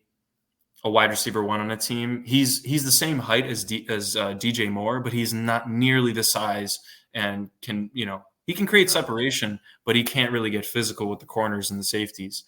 a wide receiver 1 on a team. He's the same height as DJ Moore, but he's not nearly the size and can, he can create separation, but he can't really get physical with the corners and the safeties.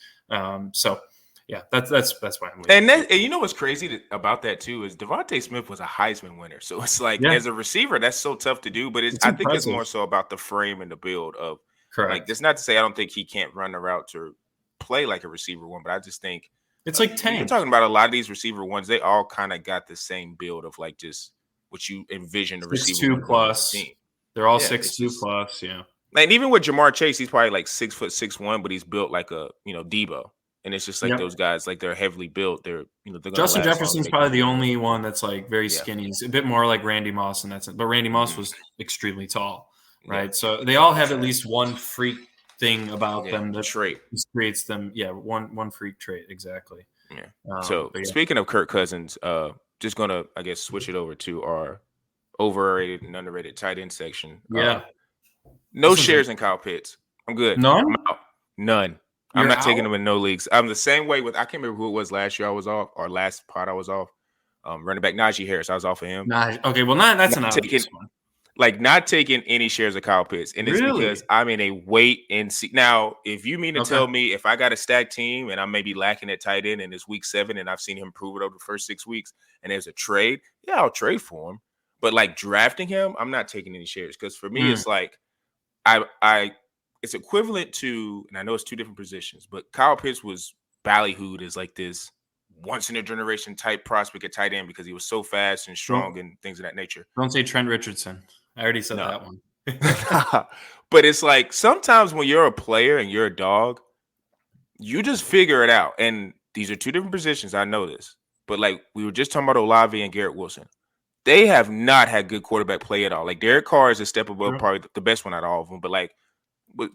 Yeah, that's why I'm leaving. And you know what's crazy about that too is Devonta Smith was a Heisman winner, so it's like as a receiver that's so tough to do. But I think it's more so about the frame and the build of. Correct. Like, that's not to say I don't think he can't run the route or play like a receiver 1, but I just think It's like Tank. You're talking about a lot of these receiver ones. They all kind of got the same build of like just what you envision the receiver 6'2" plus. Team. They're all 6'2" plus. Yeah. Like even with Jamar Chase, he's probably like 6'1", but he's built like a Debo. And it's just like those guys, like they're heavily built. They're Justin Jefferson's probably the only one that's like very skinny. He's a bit more like Randy Moss in that sense. But Randy Moss was extremely tall, right? Yeah. So they all have at least one freak thing about them that creates them. Yeah, one freak trait exactly. Yeah. Speaking of Kirk Cousins, just gonna I guess switch it over to our overrated and underrated tight end section. Yeah. No shares in Kyle Pitts. I'm good. None. I'm out. None. I'm not taking them in no leagues. I'm the same way with I can't remember who it was last year I was off or last pod I was off. Running back Najee Harris. I was off of him. Okay, well that's not not taking any shares of Kyle Pitts. And it's because I'm in a wait and see. Now, if you mean to tell me if I got a stacked team and I may be lacking at tight end and it's week 7 and I've seen him prove it over the first 6 weeks and there's a trade, I'll trade for him. But like drafting him, I'm not taking any shares because for me it's like it's equivalent to, and I know it's two different positions, but Kyle Pitts was ballyhooed as like this once in a generation type prospect at tight end because he was so fast and strong and things of that nature. Don't say Trent Richardson. I already said that one. But it's like sometimes when you're a player and you're a dog, you just figure it out. And these are two different positions. I know this. But like we were just talking about Olave and Garrett Wilson. They have not had good quarterback play at all. Like Derek Carr is a step above probably the best one out of all of them. But like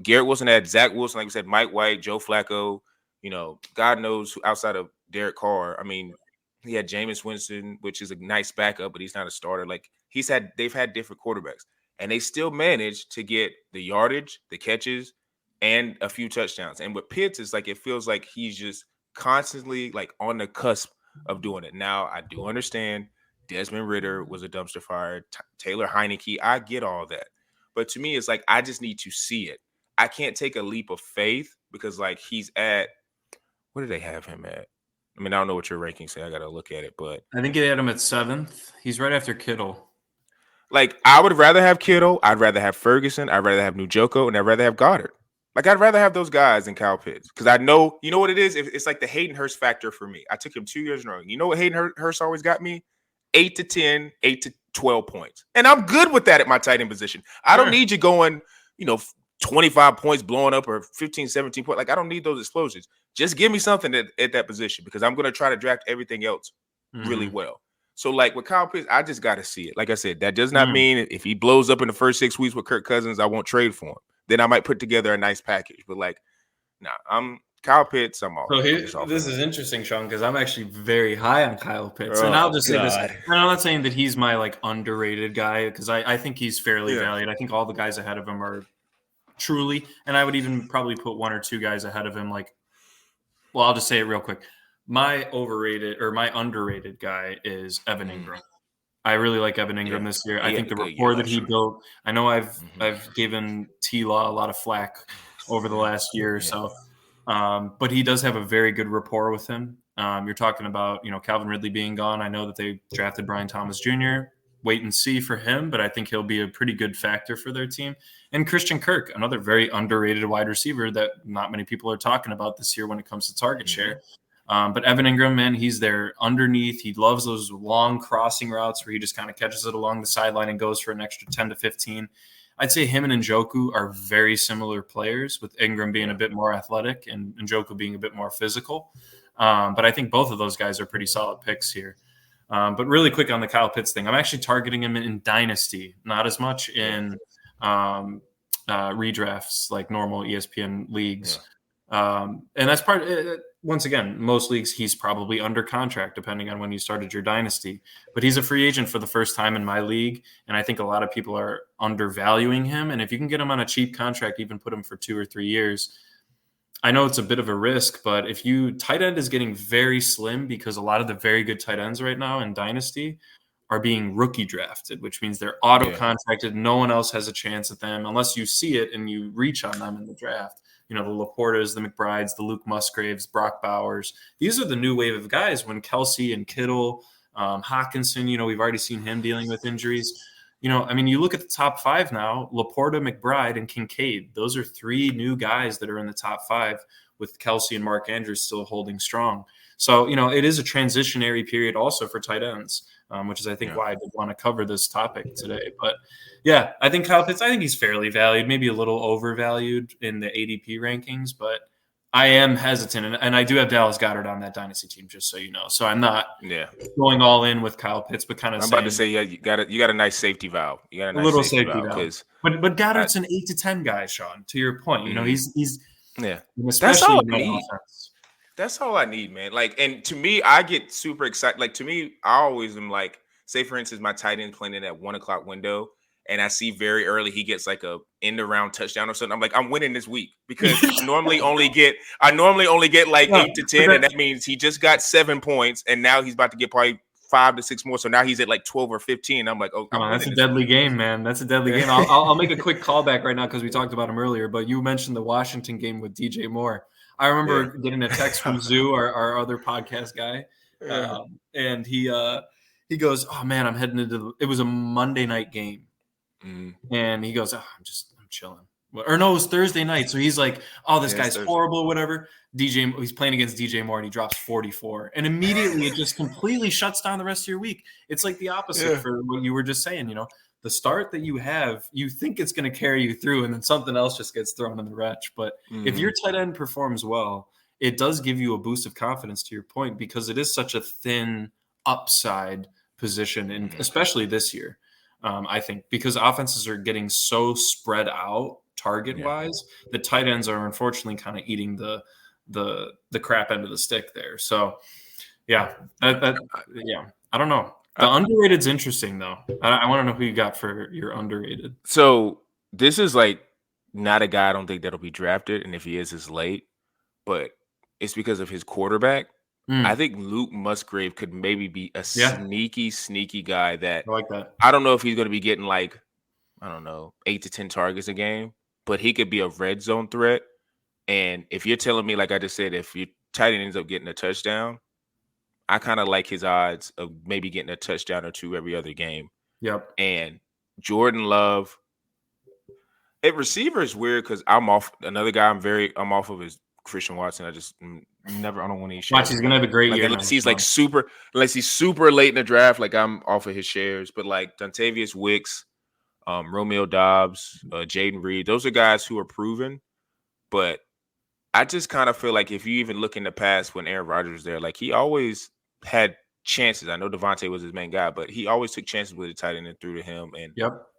Garrett Wilson had Zach Wilson, like we said, Mike White, Joe Flacco, God knows who outside of Derek Carr. I mean, he had Jameis Winston, which is a nice backup, but he's not a starter. Like they've had different quarterbacks, and they still managed to get the yardage, the catches, and a few touchdowns. And with Pitts, it's like it feels like he's just constantly like on the cusp of doing it. Now, I do understand Desmond Ridder was a dumpster fire, Taylor Heineke. I get all that. But to me, it's like I just need to see it. I can't take a leap of faith because like he's at – what do they have him at? I mean, I don't know what your rankings say. I got to look at it, but I think they had him at 7th. He's right after Kittle. Like, I would rather have Kittle. I'd rather have Ferguson. I'd rather have Njoku, and I'd rather have Goddard. Like, I'd rather have those guys than Kyle Pitts because I know – you know what it is? It's like the Hayden Hurst factor for me. I took him 2 years in a row. You know what Hayden Hurst always got me? 8 to 10, 8 to 12 points. And I'm good with that at my tight end position. I don't need you going, 25 points blowing up or 15, 17 points. Like, I don't need those explosions. Just give me something at that position because I'm going to try to draft everything else really well. So, like, with Kyle Pitts, I just got to see it. Like I said, that does not mean if he blows up in the first 6 weeks with Kirk Cousins, I won't trade for him. Then I might put together a nice package. But, like, I'm Kyle Pitts, I'm all. So this is interesting, Sean, because I'm actually very high on Kyle Pitts. And I'll just say this. And I'm not saying that he's my, like, underrated guy because I think he's fairly valued. I think all the guys ahead of him are truly – and I would even probably put one or two guys ahead of him, like – well, I'll just say it real quick. My underrated guy is Evan Ingram. I really like Evan Ingram this year. I think the rapport that he built. I know I've given T-Law a lot of flack over the last year or so, but he does have a very good rapport with him. You're talking about Calvin Ridley being gone. I know that they drafted Brian Thomas Jr. Wait and see for him, but I think he'll be a pretty good factor for their team. And Christian Kirk, another very underrated wide receiver that not many people are talking about this year when it comes to target share. But Evan Ingram, man, he's there underneath. He loves those long crossing routes where he just kind of catches it along the sideline and goes for an extra 10 to 15. I'd say him and Njoku are very similar players, with Ingram being a bit more athletic and Njoku being a bit more physical. But I think both of those guys are pretty solid picks here. But really quick on the Kyle Pitts thing, I'm actually targeting him in Dynasty, not as much in redrafts like normal ESPN leagues. And that's once again, most leagues, he's probably under contract depending on when you started your Dynasty. But he's a free agent for the first time in my league, and I think a lot of people are undervaluing him. And if you can get him on a cheap contract, even put him for 2 or 3 years, I know it's a bit of a risk, but tight end is getting very slim because a lot of the very good tight ends right now in Dynasty are being rookie drafted, which means they're auto-contracted. No one else has a chance at them unless you see it and you reach on them in the draft. The Laportas, the McBrides, the Luke Musgraves, Brock Bowers. These are the new wave of guys when Kelce and Kittle, Hawkinson, we've already seen him dealing with injuries. you look at the top 5 now, Laporta, McBride, and Kincaid. Those are 3 new guys that are in the top 5 with Kelce and Mark Andrews still holding strong. So, it is a transitionary period also for tight ends, which is, I think, why I did want to cover this topic today. But, yeah, I think Kyle Pitts, I think he's fairly valued, maybe a little overvalued in the ADP rankings, but I am hesitant, and I do have Dallas Goedert on that dynasty team, just so you know. So I'm not going all in with Kyle Pitts, but kind of about to say, you got a nice safety valve. You got a nice little safety valve. But Goddard's an 8 to 10 guy, Sean. To your point, he's That's all I need. That's all I need, man. And to me, I get super excited. To me, I always am say for instance, my tight end playing in that 1 o'clock window. And I see very early he gets a end around touchdown or something. I'm like, I'm winning this week because I normally only get 8 to 10, and that means he just got 7 points, and now he's about to get probably 5 to 6 more. So now he's at 12 or 15. I'm like, that's a deadly game, man. That's a deadly game. I'll make a quick callback right now because we talked about him earlier. But you mentioned the Washington game with DJ Moore. I remember getting a text from Zoo, our other podcast guy, and he goes, "Oh man, I'm heading into it was a Monday night game." And he goes, "Oh, I'm chilling." Or no, it was Thursday night. So he's like, "Oh, this guy's horrible, whatever." He's playing against DJ Moore and he drops 44. And immediately it just completely shuts down the rest of your week. It's like the opposite for what you were just saying, the start that you have, you think it's going to carry you through, and then something else just gets thrown in the wretch. But if your tight end performs well, it does give you a boost of confidence, to your point, because it is such a thin upside position, and especially this year. I think because offenses are getting so spread out target-wise, the tight ends are unfortunately kind of eating the crap end of the stick there. So, I don't know. The underrated's interesting though. I want to know who you got for your underrated. So this is not a guy I don't think that'll be drafted, and if he is, it's late. But it's because of his quarterback. I think Luke Musgrave could maybe be a sneaky guy that I like that. I don't know if he's going to be getting 8 to 10 targets a game, but he could be a red zone threat. And if you're telling me, like I just said, if your tight end ends up getting a touchdown, I kind of like his odds of maybe getting a touchdown or 2 every other game. Yep. And Jordan Love, at receiver is weird because I'm off. Another guy I'm off of is Christian Watson. I don't want any shares. Watch, he's gonna have a great year. Unless he's super late in the draft, I'm off of his shares. But Dontavius Wicks, Romeo Dobbs, Jaden Reed, those are guys who are proven. But I just kind of feel like if you even look in the past when Aaron Rodgers was there, he always had chances. I know Devonta was his main guy, but he always took chances with the tight end and threw to him. And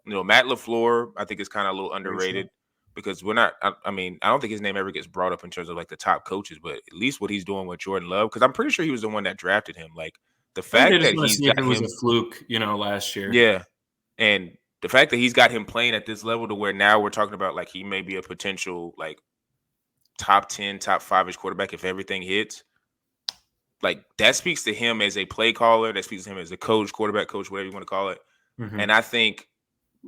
Matt LaFleur, I think is kind of a little underrated. Because we're not, I don't think his name ever gets brought up in terms of the top coaches, but at least what he's doing with Jordan Love, because I'm pretty sure he was the one that drafted him. The fact that he's got him, it was a fluke, last year. Yeah. And the fact that he's got him playing at this level to where now we're talking about he may be a potential top 10, top 5-ish quarterback if everything hits. That speaks to him as a play caller. That speaks to him as a coach, quarterback coach, whatever you want to call it. And I think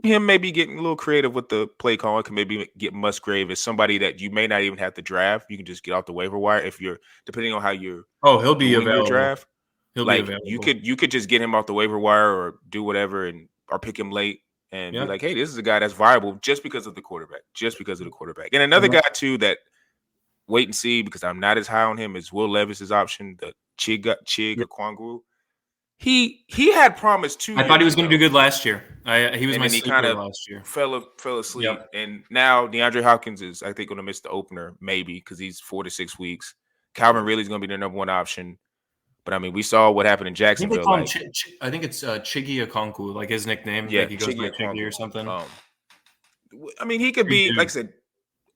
him maybe getting a little creative with the play calling can maybe get Musgrave as somebody that you may not even have to draft. You can just get off the waiver wire if you're depending on how you're. Oh, he'll be available. Draft. He'll be available. You could just get him off the waiver wire or do whatever or pick him late and be like, hey, this is a guy that's viable just because of the quarterback. And another guy too that wait and see because I'm not as high on him as Will Levis's option, the Chig Okonkwo. He had promised 2 years I thought he was going to do good last year. He was and my sleeper kind of last year. Fell asleep. And now DeAndre Hopkins is, I think, going to miss the opener, maybe, because he's 4 to 6 weeks. Calvin Ridley's going to be their number 1 option. But, we saw what happened in Jacksonville. I think it's Chiggy Okonkwo, his nickname. Yeah, he goes by Chiggy or something. He could be, like I said,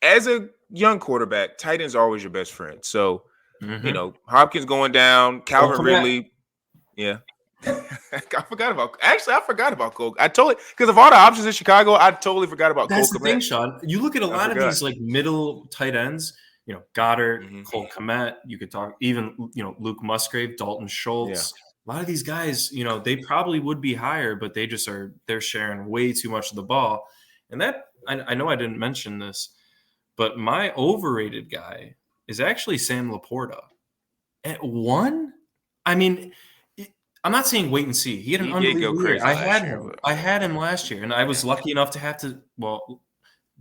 as a young quarterback, tight end's always your best friend. So, Hopkins going down, Calvin Ridley. Yeah. I forgot about Cole. I totally because of all the options in Chicago, I totally forgot about Cole. That's the thing, Sean. You look at a lot of these middle tight ends, Goddard, Cole Kmet. You could talk even Luke Musgrave, Dalton Schultz. A lot of these guys, they probably would be higher, but they're sharing way too much of the ball. And that I know I didn't mention this, but my overrated guy is actually Sam Laporta at 1. I'm not saying wait and see. He had an unbelievable year. I had him last year, and I was lucky enough to have to. Well,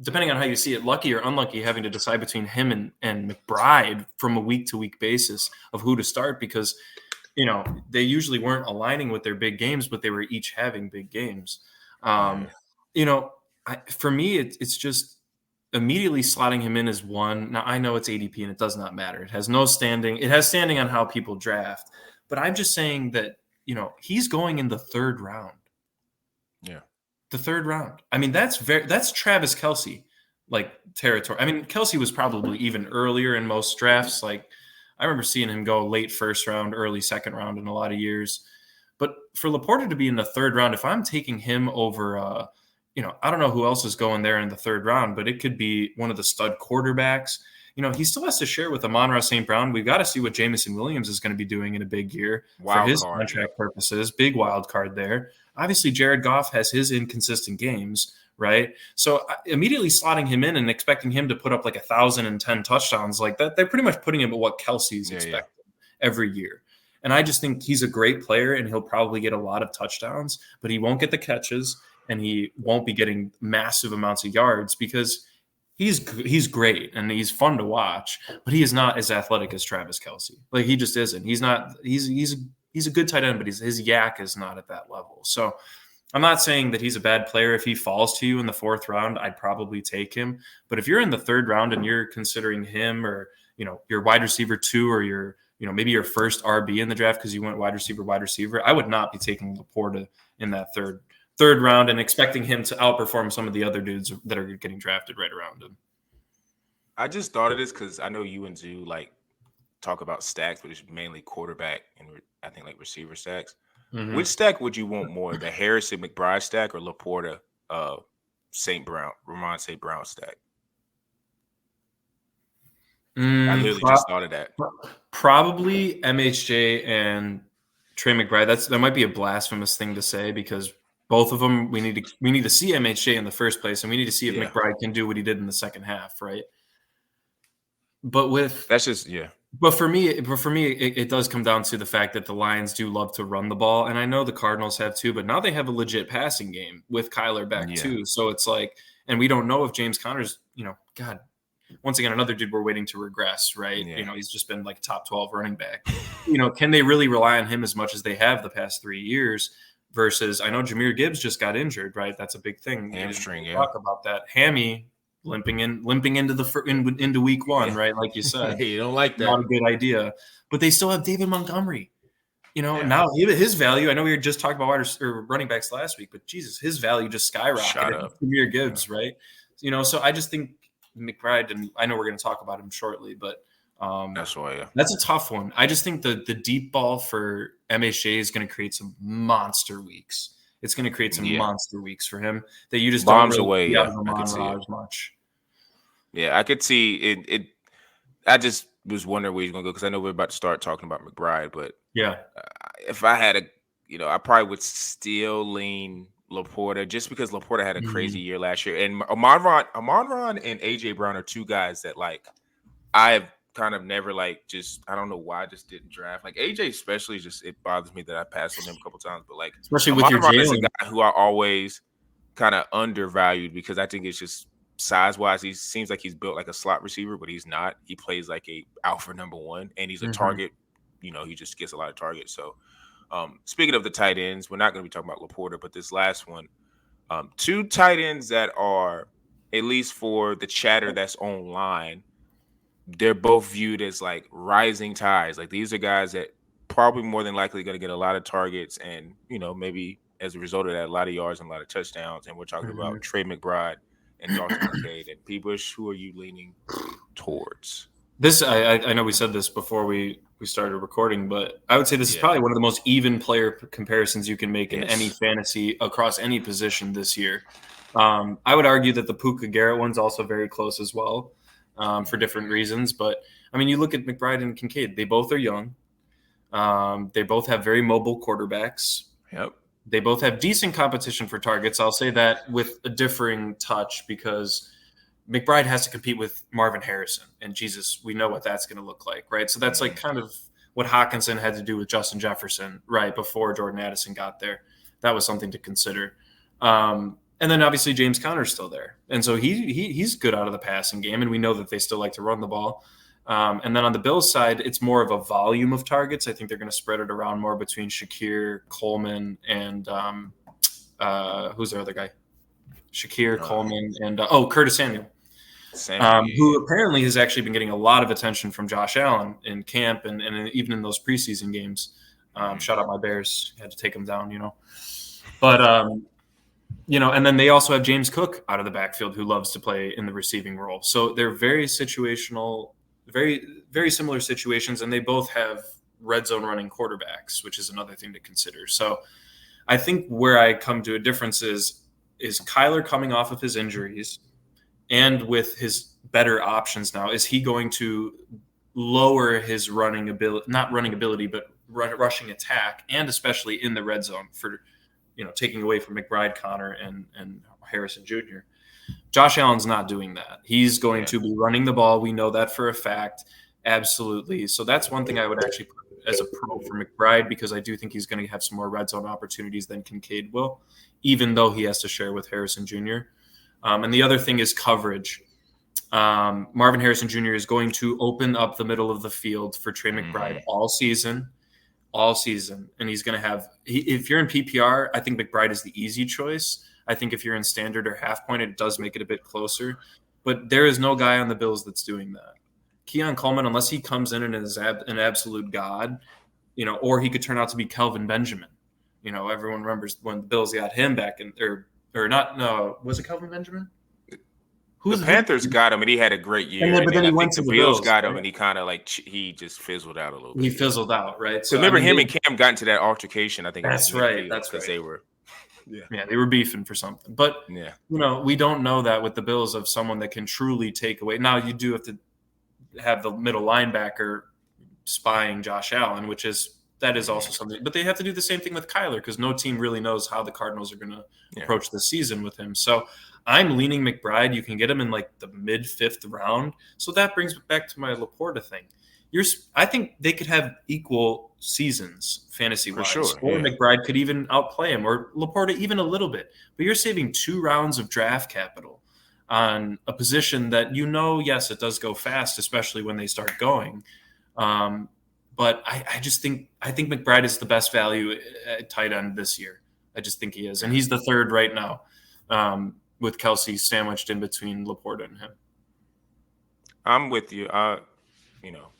depending on how you see it, lucky or unlucky, having to decide between him and McBride from a week-to-week basis of who to start because, they usually weren't aligning with their big games, but they were each having big games. For me, it's just immediately slotting him in as one. Now, I know it's ADP and it does not matter. It has no standing. It has standing on how people draft. But I'm just saying that, he's going in the third round. Yeah. The third round. I mean, that's Travis Kelce territory. I mean, Kelce was probably even earlier in most drafts. I remember seeing him go late first round, early second round in a lot of years. But for Laporta to be in the third round, if I'm taking him over, I don't know who else is going there in the third round, but it could be one of the stud quarterbacks. He still has to share with Amon-Ra St. Brown. We've got to see what Jameson Williams is going to be doing in a big year for his contract purposes. Big wild card there. Obviously, Jared Goff has his inconsistent games, right? So immediately slotting him in and expecting him to put up 1,010 touchdowns like that, they're pretty much putting him at what Kelce's expecting every year. And I just think he's a great player, and he'll probably get a lot of touchdowns, but he won't get the catches, and he won't be getting massive amounts of yards because he's great and he's fun to watch, but he is not as athletic as Travis Kelce. He just isn't. He's not. He's a good tight end, but his yak is not at that level. So I'm not saying that he's a bad player. If he falls to you in the fourth round, I'd probably take him. But if you're in the third round and you're considering him or your wide receiver 2 or your maybe your first RB in the draft because you went wide receiver, I would not be taking Laporta in that third round and expecting him to outperform some of the other dudes that are getting drafted right around him. I just thought of this because I know you and Zoo talk about stacks, but it's mainly quarterback and I think receiver stacks. Mm-hmm. Which stack would you want more, the Harrison McBride stack or Laporta Ramon St. Brown stack? I literally just thought of that. Probably MHJ and Trey McBride. That might be a blasphemous thing to say because both of them we need to see MHJ in the first place, and we need to see if McBride can do what he did in the second half, right? But But for me, it does come down to the fact that the Lions do love to run the ball, and I know the Cardinals have too. But now they have a legit passing game with Kyler back too, so it's and we don't know if James Conner's, God. Once again, another dude we're waiting to regress, right? Yeah. He's just been top 12 running back. Can they really rely on him as much as they have the past 3 years? Versus, I know Jahmyr Gibbs just got injured, right? That's a big thing. Hamstring, talk about that. Hammy limping into week 1, right? Like you said, you don't like that. Not a good idea. But they still have David Montgomery. Now his value. I know we were just talking about running backs last week, but Jesus, his value just skyrocketed. Jahmyr Gibbs, right? So I just think McBride, and I know we're going to talk about him shortly, but that's a tough one. I just think the deep ball for MHJ is going to create some monster weeks. It's going to create some monster weeks for him that you just bombs don't really away. Out of the as much. Yeah, I could see it. I just was wondering where he's going to go because I know we're about to start talking about McBride, but if I had I probably would still lean Laporta just because Laporta had a crazy year last year, and Amon-Ra and AJ Brown are two guys that I've kind of never I don't know why I just didn't draft AJ especially. Just it bothers me that I passed on him a couple times, but especially with your Amon-Ra is a guy who I always kind of undervalued because I think it's just size wise he seems like he's built like a slot receiver, but he's not. He plays like a alpha number 1, and he's a target. He just gets a lot of targets. So. Speaking of the tight ends, we're not going to be talking about Laporta, but this last one, 2 tight ends that are, at least for the chatter that's online, they're both viewed as rising tides. These are guys that probably more than likely going to get a lot of targets and, maybe as a result of that, a lot of yards and a lot of touchdowns. And we're talking about Trey McBride and Dalton Kincaid. And P. Bush, who are you leaning towards? This, I know we said this before we started recording, but I would say this is probably one of the most even player comparisons you can make in any fantasy across any position this year. I would argue that the Puka Garrett one's also very close as well for different reasons. But, I mean, you look at McBride and Kincaid. They both are young. They both have very mobile quarterbacks. Yep. They both have decent competition for targets. I'll say that with a differing touch because – McBride has to compete with Marvin Harrison, and Jesus, we know what that's going to look like, right? So that's kind of what Hawkinson had to do with Justin Jefferson right before Jordan Addison got there. That was something to consider. And then obviously James Conner's still there. And so he's good out of the passing game, and we know that they still like to run the ball. And then on the Bills side, it's more of a volume of targets. I think they're going to spread it around more between Shakir, Coleman, and who's their other guy? Shakir, Coleman, and Curtis Samuel. Who apparently has actually been getting a lot of attention from Josh Allen in camp and even in those preseason games. Shout out my Bears. Had to take them down, But, and then they also have James Cook out of the backfield who loves to play in the receiving role. So they're very situational, very, very similar situations, and they both have red zone running quarterbacks, which is another thing to consider. So I think where I come to a difference is Kyler coming off of his injuries and with his better options now, is he going to lower his running ability, not running ability, but rushing attack, and especially in the red zone for, taking away from McBride, Connor, and Harrison Jr. Josh Allen's not doing that. He's going to be running the ball. We know that for a fact. Absolutely. So that's one thing I would actually put as a pro for McBride, because I do think he's going to have some more red zone opportunities than Kincaid will, even though he has to share with Harrison Jr. And the other thing is coverage. Marvin Harrison Jr. is going to open up the middle of the field for Trey McBride all season. And he's going to have – if you're in PPR, I think McBride is the easy choice. I think if you're in standard or half point, it does make it a bit closer. But there is no guy on the Bills that's doing that. Keon Coleman, unless he comes in and is an absolute god, or he could turn out to be Kelvin Benjamin. Everyone remembers when the Bills got him back in – or not – no, was it Kelvin Benjamin? The Panthers got him, and he had a great year. But then he went to the Bills got him, and he kind of he just fizzled out a little bit. He fizzled out, right? So remember him and Cam got into that altercation, I think. That's right. That's right. They were they were beefing for something. But, we don't know that with the Bills of someone that can truly take away. Now, you do have to have the middle linebacker spying Josh Allen, that is also something. But they have to do the same thing with Kyler, because no team really knows how the Cardinals are going to approach the season with him. So I'm leaning McBride. You can get him in like the mid-fifth round. So that brings me back to my Laporta thing. I think they could have equal seasons fantasy-wise. For sure. Or McBride could even outplay him, or Laporta even a little bit. But you're saving 2 rounds of draft capital on a position that yes, it does go fast, especially when they start going. But I think McBride is the best value at tight end this year. I just think he is. And he's the third right now, with Kelce sandwiched in between Laporta and him. I'm with you.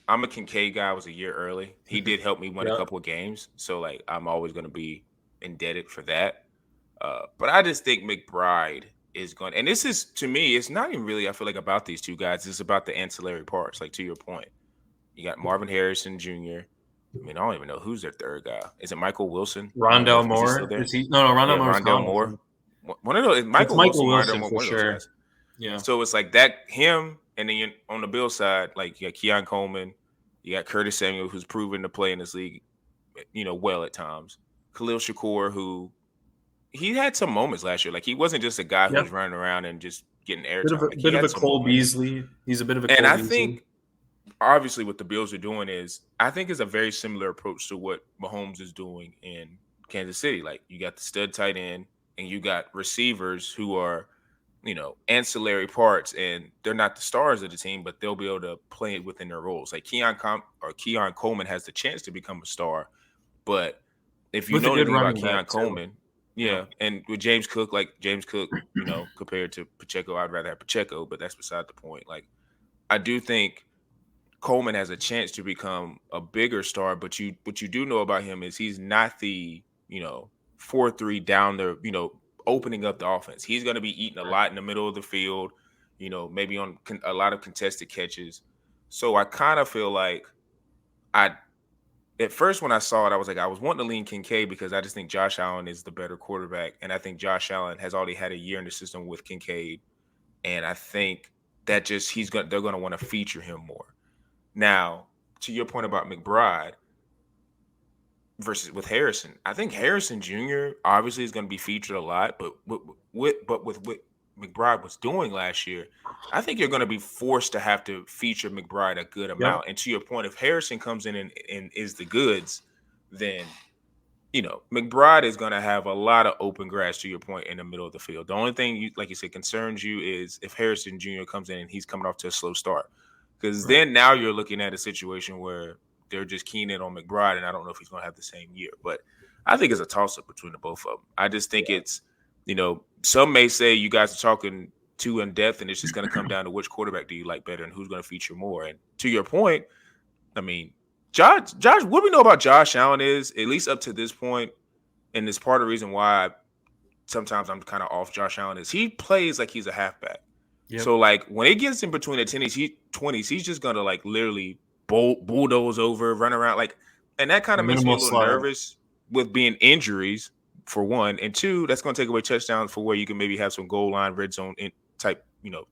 I'm a Kincaid guy. I was a year early. He did help me win a couple of games. So, I'm always going to be indebted for that. But I just think McBride is going – and this is, to me, it's not even really, I feel like, about these two guys. It's about the ancillary parts, to your point. You got Marvin Harrison Jr. I don't even know who's their third guy. Is it Michael Wilson? Rondell Moore? Rondell Moore. Rondell Moore. One of those. Michael Wilson for sure. Yeah. So it's like that, him, and then on the Bill side, you got Keon Coleman, you got Curtis Samuel, who's proven to play in this league, well at times. Khalil Shakur, who he had some moments last year. He wasn't just a guy who was running around and just getting airtime. Bit of a Cole Beasley. He's a bit of a Cole Beasley. And I think obviously what the Bills are doing is a very similar approach to what Mahomes is doing in Kansas City. You got the stud tight end and you got receivers who are, ancillary parts, and they're not the stars of the team, but they'll be able to play within their roles. Keon Coleman has the chance to become a star, but if you know anything about Keon Coleman, and with James Cook, compared to Pacheco, I'd rather have Pacheco, but that's beside the point. I do think Coleman has a chance to become a bigger star, but what you do know about him is he's not the 4-3 down there, opening up the offense. He's going to be eating a lot in the middle of the field, maybe on a lot of contested catches. So I kind of feel at first when I saw it, I was I was wanting to lean Kincaid because I just think Josh Allen is the better quarterback, and I think Josh Allen has already had a year in the system with Kincaid, and I think that they're going to want to feature him more. Now, to your point about McBride versus with Harrison, I think Harrison Jr. obviously is going to be featured a lot, but with McBride was doing last year, I think you're going to be forced to have to feature McBride a good amount. And to your point, if Harrison comes in and is the goods, then McBride is going to have a lot of open grass, to your point, in the middle of the field. The only thing, like you said, concerns you is if Harrison Jr. comes in and he's coming off to a slow start. Because then now you're looking at a situation where they're just keying in on McBride, and I don't know if he's going to have the same year. But I think it's a toss-up between the both of them. I just think it's, some may say you guys are talking too in-depth, and it's just going to come down to which quarterback do you like better and who's going to feature more. And to your point, I mean, Josh, what we know about Josh Allen is, at least up to this point, and it's part of the reason why sometimes I'm kind of off Josh Allen, is he plays like he's a halfback. Yep. So, like, when it gets in between the 20s, he's just going to, like, literally bulldoze over, run around. Like, and that kind of makes me a little nervous with being injuries, for one. And two, that's going to take away touchdowns for where you can maybe have some goal line, red zone type,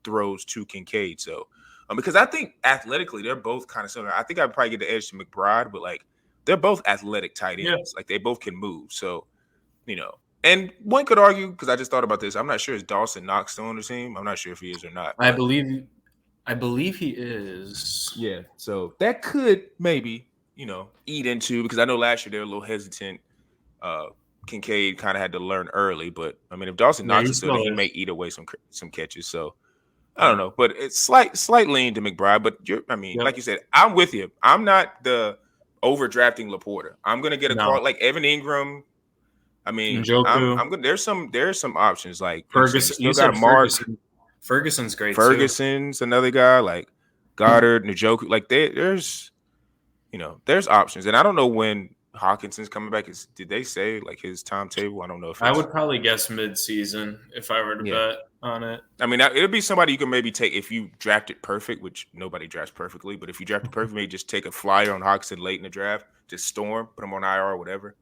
throws to Kincaid. So, because I think athletically they're both kind of similar. I think I'd probably get the edge to McBride, but like they're both athletic tight ends. Yeah. Like they both can move. So, and one could argue, because I just thought about this, I'm not sure is Dawson Knox still on the team. I'm not sure if he is or not. I believe he is. Yeah. So that could maybe, eat into, because I know last year they were a little hesitant. Kincaid kind of had to learn early, but I mean, if Dawson Knox is still there, he may eat away some catches. So I don't know, but it's slight lean to McBride. But like you said, I'm with you. I'm not the overdrafting Laporta. I'm gonna get a call like Evan Ingram. I mean, I'm gonna. There's some options like Ferguson. You got Mark. Ferguson's great. Ferguson's another guy like Goddard, Njoku. Like there's options, and I don't know when Hawkinson's coming back. Did they say like his timetable? I don't know if I would probably guess mid-season if I were to bet on it. I mean, it'll be somebody you can maybe take if you draft it perfect, which nobody drafts perfectly. But if you draft it perfect, maybe just take a flyer on Hawkinson late in the draft, just storm, put him on IR or whatever.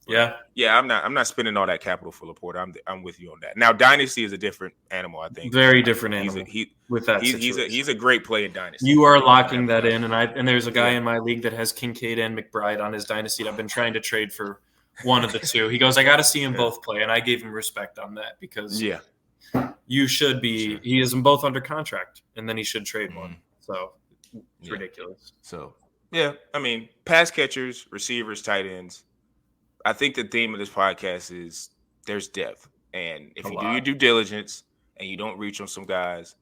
Yeah. I'm not spending all that capital for Laporta. I'm with you on that. Now, Dynasty is a different animal, I think. Very different animal. He's a great play in Dynasty. You are locking that in, and there's a guy in my league that has Kincaid and McBride on his Dynasty. I've been trying to trade for one of the two. He goes, I got to see them both play, and I gave him respect on that because you should be. Sure. He is them both under contract, and then he should trade one. So it's ridiculous. So I mean, pass catchers, receivers, tight ends. I think the theme of this podcast is there's depth. And if you do your due diligence and you don't reach on some guys,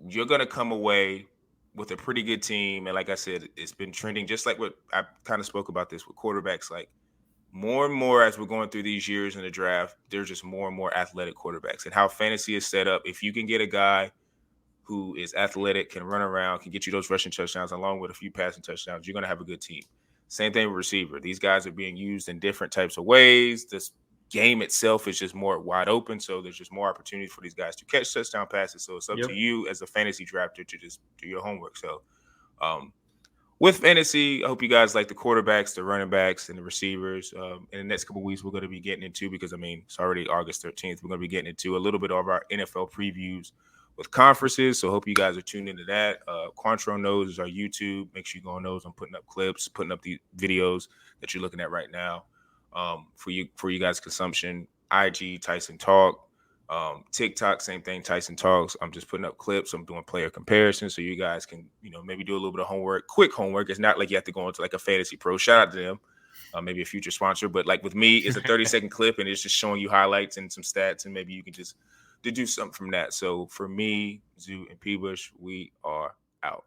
you're going to come away with a pretty good team. And like I said, it's been trending just like what I kind of spoke about this with quarterbacks. Like more and more as we're going through these years in the draft, there's just more and more athletic quarterbacks. And how fantasy is set up, if you can get a guy who is athletic, can run around, can get you those rushing touchdowns along with a few passing touchdowns, you're going to have a good team. Same thing with receiver. These guys are being used in different types of ways. This game itself is just more wide open, so there's just more opportunities for these guys to catch touchdown passes. So it's up to you as a fantasy drafter to just do your homework. So with fantasy, I hope you guys like the quarterbacks, the running backs, and the receivers. In the next couple of weeks, we're going to be getting into, because, I mean, it's already August 13th, we're going to be getting into a little bit of our NFL previews with conferences, so hope you guys are tuned into that. Quantro knows is our YouTube. Make sure you go on those. I'm putting up clips, putting up the videos that you're looking at right now for you guys' consumption. IG, Tyson Talk. TikTok, same thing, Tyson Talks. I'm just putting up clips. I'm doing player comparisons so you guys can, maybe do a little bit of homework. Quick homework. It's not like you have to go into like a Fantasy Pro. Shout out to them. Maybe a future sponsor. But like with me, it's a 30-second clip, and it's just showing you highlights and some stats, and maybe you can just do something from that. So for me, Zoo and P. Bush, we are out.